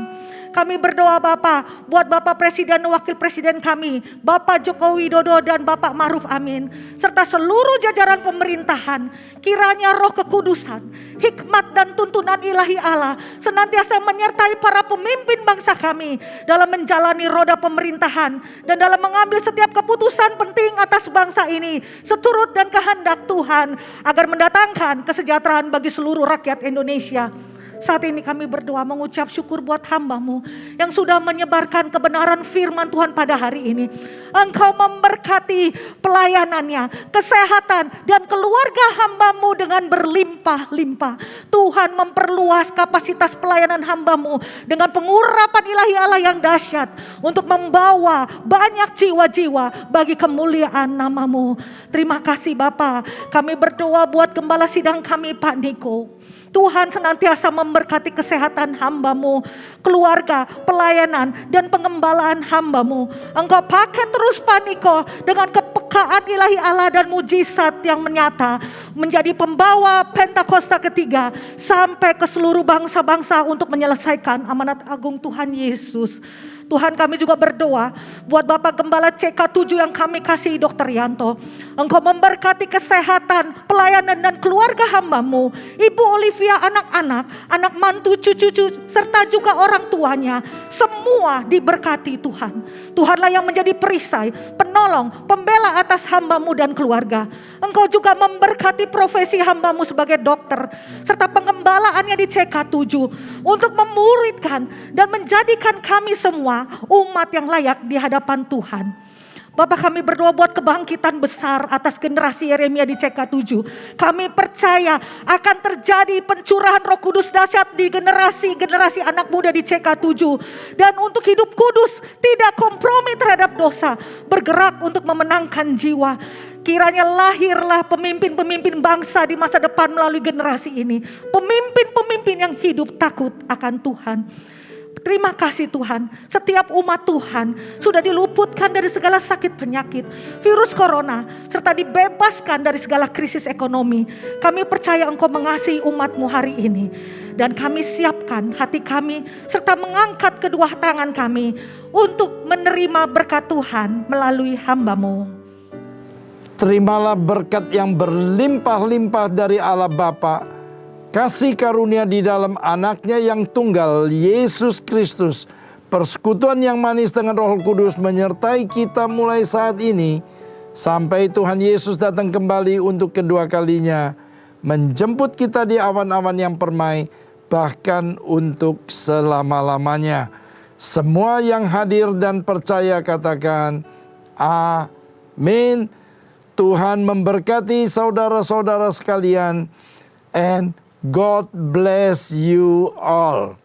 Kami berdoa Bapa, buat Bapak Presiden dan Wakil Presiden kami, Bapak Joko Widodo dan Bapak Ma'ruf Amin, serta seluruh jajaran pemerintahan. Kiranya Roh Kekudusan, hikmat dan tuntunan ilahi Allah senantiasa menyertai para pemimpin bangsa kami dalam menjalani roda pemerintahan dan dalam mengambil setiap keputusan penting atas bangsa ini seturut dan kehendak Tuhan agar mendatangkan kesejahteraan bagi seluruh rakyat Indonesia. Saat ini kami berdoa mengucap syukur buat hamba-Mu yang sudah menyebarkan kebenaran firman Tuhan pada hari ini. Engkau memberkati pelayanannya, kesehatan dan keluarga hamba-Mu dengan berlimpah-limpah. Tuhan memperluas kapasitas pelayanan hamba-Mu dengan pengurapan ilahi Allah yang dahsyat untuk membawa banyak jiwa-jiwa bagi kemuliaan nama-Mu. Terima kasih Bapa. Kami berdoa buat gembala sidang kami Pak Niko. Tuhan senantiasa memberkati kesehatan hamba-Mu, keluarga, pelayanan, dan pengembalaan hamba-Mu. Engkau pakai terus Pak Niko dengan kepekaan ilahi Allah dan mujizat yang menyata. Menjadi pembawa Pentakosta ketiga sampai ke seluruh bangsa-bangsa untuk menyelesaikan amanat agung Tuhan Yesus. Tuhan kami juga berdoa buat Bapak Gembala CK7 yang kami kasih Dr. Yanto. Engkau memberkati kesehatan, pelayanan dan keluarga hamba-Mu. Ibu Olivia, anak-anak, anak mantu, cucu-cucu, serta juga orang tuanya. Semua diberkati Tuhan. Tuhanlah yang menjadi perisai, penolong, pembela atas hamba-Mu dan keluarga. Engkau juga memberkati profesi hamba-Mu sebagai dokter, serta pengembalaannya di CK7 untuk memuridkan dan menjadikan kami semua umat yang layak di hadapan Tuhan. Bapak kami berdoa buat kebangkitan besar atas generasi Yeremia di CK7. Kami percaya akan terjadi pencurahan Roh Kudus dahsyat di generasi anak muda di CK7. Dan untuk hidup kudus, tidak kompromi terhadap dosa, bergerak untuk memenangkan jiwa. Kiranya lahirlah pemimpin-pemimpin bangsa di masa depan melalui generasi ini. Pemimpin-pemimpin yang hidup takut akan Tuhan. Terima kasih Tuhan, setiap umat Tuhan sudah diluputkan dari segala sakit penyakit, virus corona, serta dibebaskan dari segala krisis ekonomi. Kami percaya Engkau mengasihi umat-Mu hari ini. Dan kami siapkan hati kami serta mengangkat kedua tangan kami untuk menerima berkat Tuhan melalui hamba-Mu. Terimalah berkat yang berlimpah-limpah dari Allah Bapa, kasih karunia di dalam anaknya yang tunggal, Yesus Kristus, persekutuan yang manis dengan Roh Kudus menyertai kita mulai saat ini, sampai Tuhan Yesus datang kembali untuk kedua kalinya, menjemput kita di awan-awan yang permai, bahkan untuk selama-lamanya. Semua yang hadir dan percaya katakan, amin. Tuhan memberkati saudara-saudara sekalian, and God bless you all.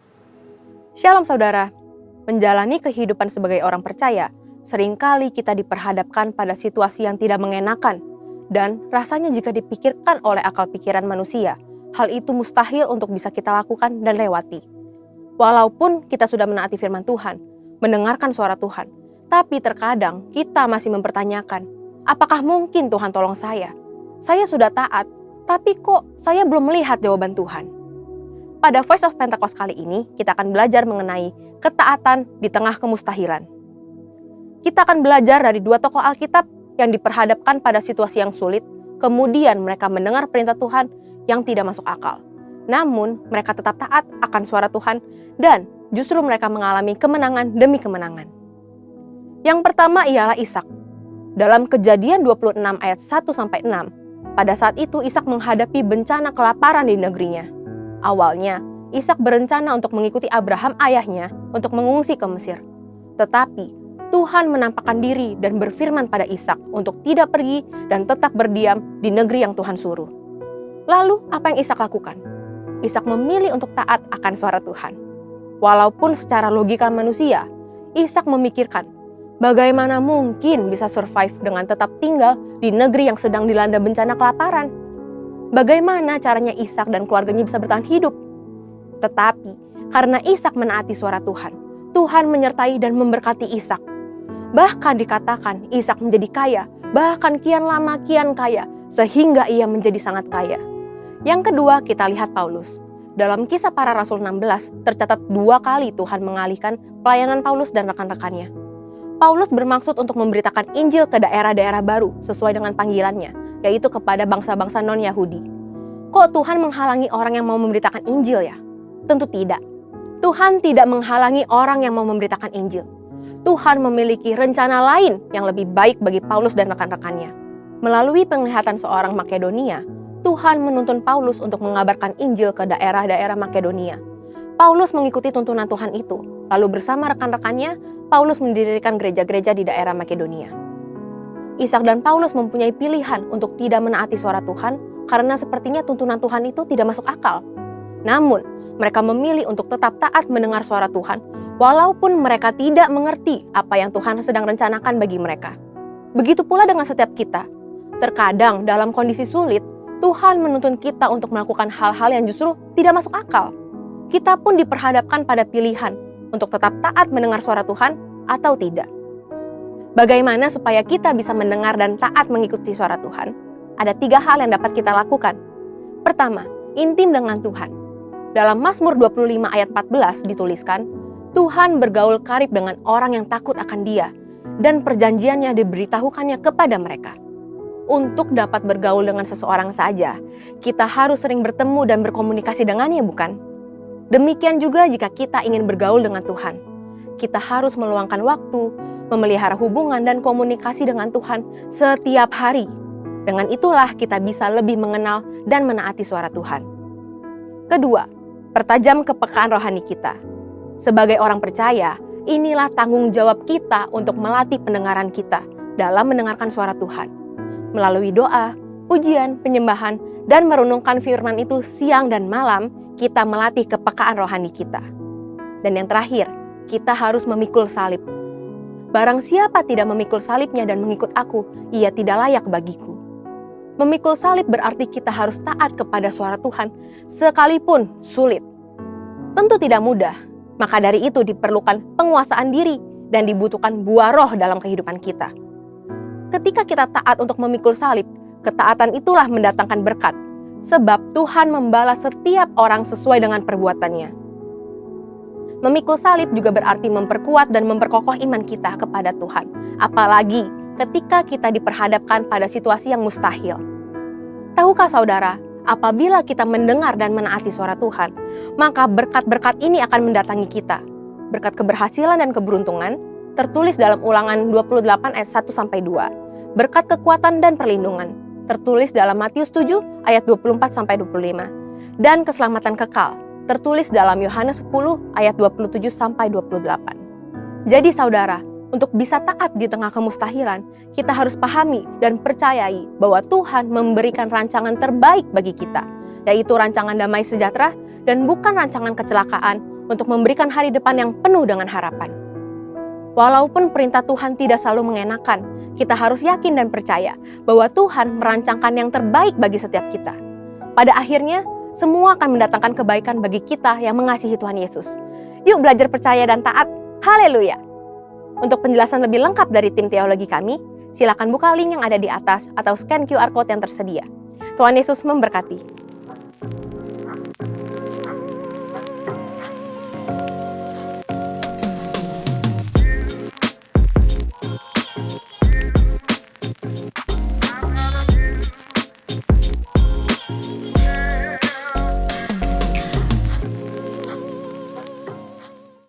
Shalom saudara, menjalani kehidupan sebagai orang percaya, seringkali kita diperhadapkan pada situasi yang tidak mengenakan. Dan rasanya jika dipikirkan oleh akal pikiran manusia, hal itu mustahil untuk bisa kita lakukan dan lewati. Walaupun kita sudah menaati firman Tuhan, mendengarkan suara Tuhan, tapi terkadang kita masih mempertanyakan, apakah mungkin Tuhan tolong saya? Saya sudah taat, tapi kok saya belum melihat jawaban Tuhan. Pada Voice of Pentecost kali ini, kita akan belajar mengenai ketaatan di tengah kemustahilan. Kita akan belajar dari dua tokoh Alkitab yang diperhadapkan pada situasi yang sulit, kemudian mereka mendengar perintah Tuhan yang tidak masuk akal. Namun, mereka tetap taat akan suara Tuhan dan justru mereka mengalami kemenangan demi kemenangan. Yang pertama ialah Ishak. Dalam Kejadian 26 ayat 1-6, pada saat itu Ishak menghadapi bencana kelaparan di negerinya. Awalnya, Ishak berencana untuk mengikuti Abraham ayahnya untuk mengungsi ke Mesir. Tetapi, Tuhan menampakkan diri dan berfirman pada Ishak untuk tidak pergi dan tetap berdiam di negeri yang Tuhan suruh. Lalu, apa yang Ishak lakukan? Ishak memilih untuk taat akan suara Tuhan. Walaupun secara logika manusia, Ishak memikirkan, bagaimana mungkin bisa survive dengan tetap tinggal di negeri yang sedang dilanda bencana kelaparan? Bagaimana caranya Ishak dan keluarganya bisa bertahan hidup? Tetapi karena Ishak menaati suara Tuhan, Tuhan menyertai dan memberkati Ishak. Bahkan dikatakan Ishak menjadi kaya, bahkan kian lama kian kaya, sehingga ia menjadi sangat kaya. Yang kedua kita lihat Paulus. dalam Kisah Para Rasul 16 tercatat 2 kali Tuhan mengalihkan pelayanan Paulus dan rekan-rekannya. Paulus bermaksud untuk memberitakan Injil ke daerah-daerah baru sesuai dengan panggilannya, yaitu kepada bangsa-bangsa non-Yahudi. Kok Tuhan menghalangi orang yang mau memberitakan Injil ya? Tentu tidak. Tuhan tidak menghalangi orang yang mau memberitakan Injil. Tuhan memiliki rencana lain yang lebih baik bagi Paulus dan rekan-rekannya. Melalui penglihatan seorang Makedonia, Tuhan menuntun Paulus untuk mengabarkan Injil ke daerah-daerah Makedonia. Paulus mengikuti tuntunan Tuhan itu, lalu bersama rekan-rekannya, Paulus mendirikan gereja-gereja di daerah Makedonia. Ishak dan Paulus mempunyai pilihan untuk tidak menaati suara Tuhan karena sepertinya tuntunan Tuhan itu tidak masuk akal. Namun, mereka memilih untuk tetap taat mendengar suara Tuhan, walaupun mereka tidak mengerti apa yang Tuhan sedang rencanakan bagi mereka. Begitu pula dengan setiap kita. Terkadang dalam kondisi sulit, Tuhan menuntun kita untuk melakukan hal-hal yang justru tidak masuk akal. Kita pun diperhadapkan pada pilihan untuk tetap taat mendengar suara Tuhan atau tidak. Bagaimana supaya kita bisa mendengar dan taat mengikuti suara Tuhan? Ada 3 hal yang dapat kita lakukan. Pertama, intim dengan Tuhan. Dalam Mazmur 25 ayat 14 dituliskan, Tuhan bergaul karib dengan orang yang takut akan Dia, dan perjanjiannya diberitahukannya kepada mereka. Untuk dapat bergaul dengan seseorang saja, kita harus sering bertemu dan berkomunikasi dengannya, bukan? Demikian juga jika kita ingin bergaul dengan Tuhan. Kita harus meluangkan waktu, memelihara hubungan dan komunikasi dengan Tuhan setiap hari. Dengan itulah kita bisa lebih mengenal dan menaati suara Tuhan. Kedua, pertajam kepekaan rohani kita. Sebagai orang percaya, inilah tanggung jawab kita untuk melatih pendengaran kita dalam mendengarkan suara Tuhan. Melalui doa, pujian, penyembahan, dan merenungkan firman itu siang dan malam, kita melatih kepekaan rohani kita. Dan yang terakhir, kita harus memikul salib. Barang siapa tidak memikul salibnya dan mengikut aku, ia tidak layak bagiku. Memikul salib berarti kita harus taat kepada suara Tuhan, sekalipun sulit. Tentu tidak mudah, maka dari itu diperlukan penguasaan diri dan dibutuhkan buah roh dalam kehidupan kita. Ketika kita taat untuk memikul salib, ketaatan itulah mendatangkan berkat, sebab Tuhan membalas setiap orang sesuai dengan perbuatannya. Memikul salib juga berarti memperkuat dan memperkokoh iman kita kepada Tuhan, apalagi ketika kita diperhadapkan pada situasi yang mustahil. Tahukah saudara, apabila kita mendengar dan menaati suara Tuhan, maka berkat-berkat ini akan mendatangi kita. Berkat keberhasilan dan keberuntungan, tertulis dalam Ulangan 28 ayat 1-2. Berkat kekuatan dan perlindungan, tertulis dalam Matius 7 ayat 24-25. Dan keselamatan kekal, tertulis dalam Yohanes 10 ayat 27-28. Jadi saudara, untuk bisa taat di tengah kemustahilan, kita harus pahami dan percayai bahwa Tuhan memberikan rancangan terbaik bagi kita, yaitu rancangan damai sejahtera dan bukan rancangan kecelakaan untuk memberikan hari depan yang penuh dengan harapan. Walaupun perintah Tuhan tidak selalu mengenakan, kita harus yakin dan percaya bahwa Tuhan merancangkan yang terbaik bagi setiap kita. Pada akhirnya, semua akan mendatangkan kebaikan bagi kita yang mengasihi Tuhan Yesus. Yuk belajar percaya dan taat. Haleluya! Untuk penjelasan lebih lengkap dari tim teologi kami, silakan buka link yang ada di atas atau scan QR Code yang tersedia. Tuhan Yesus memberkati.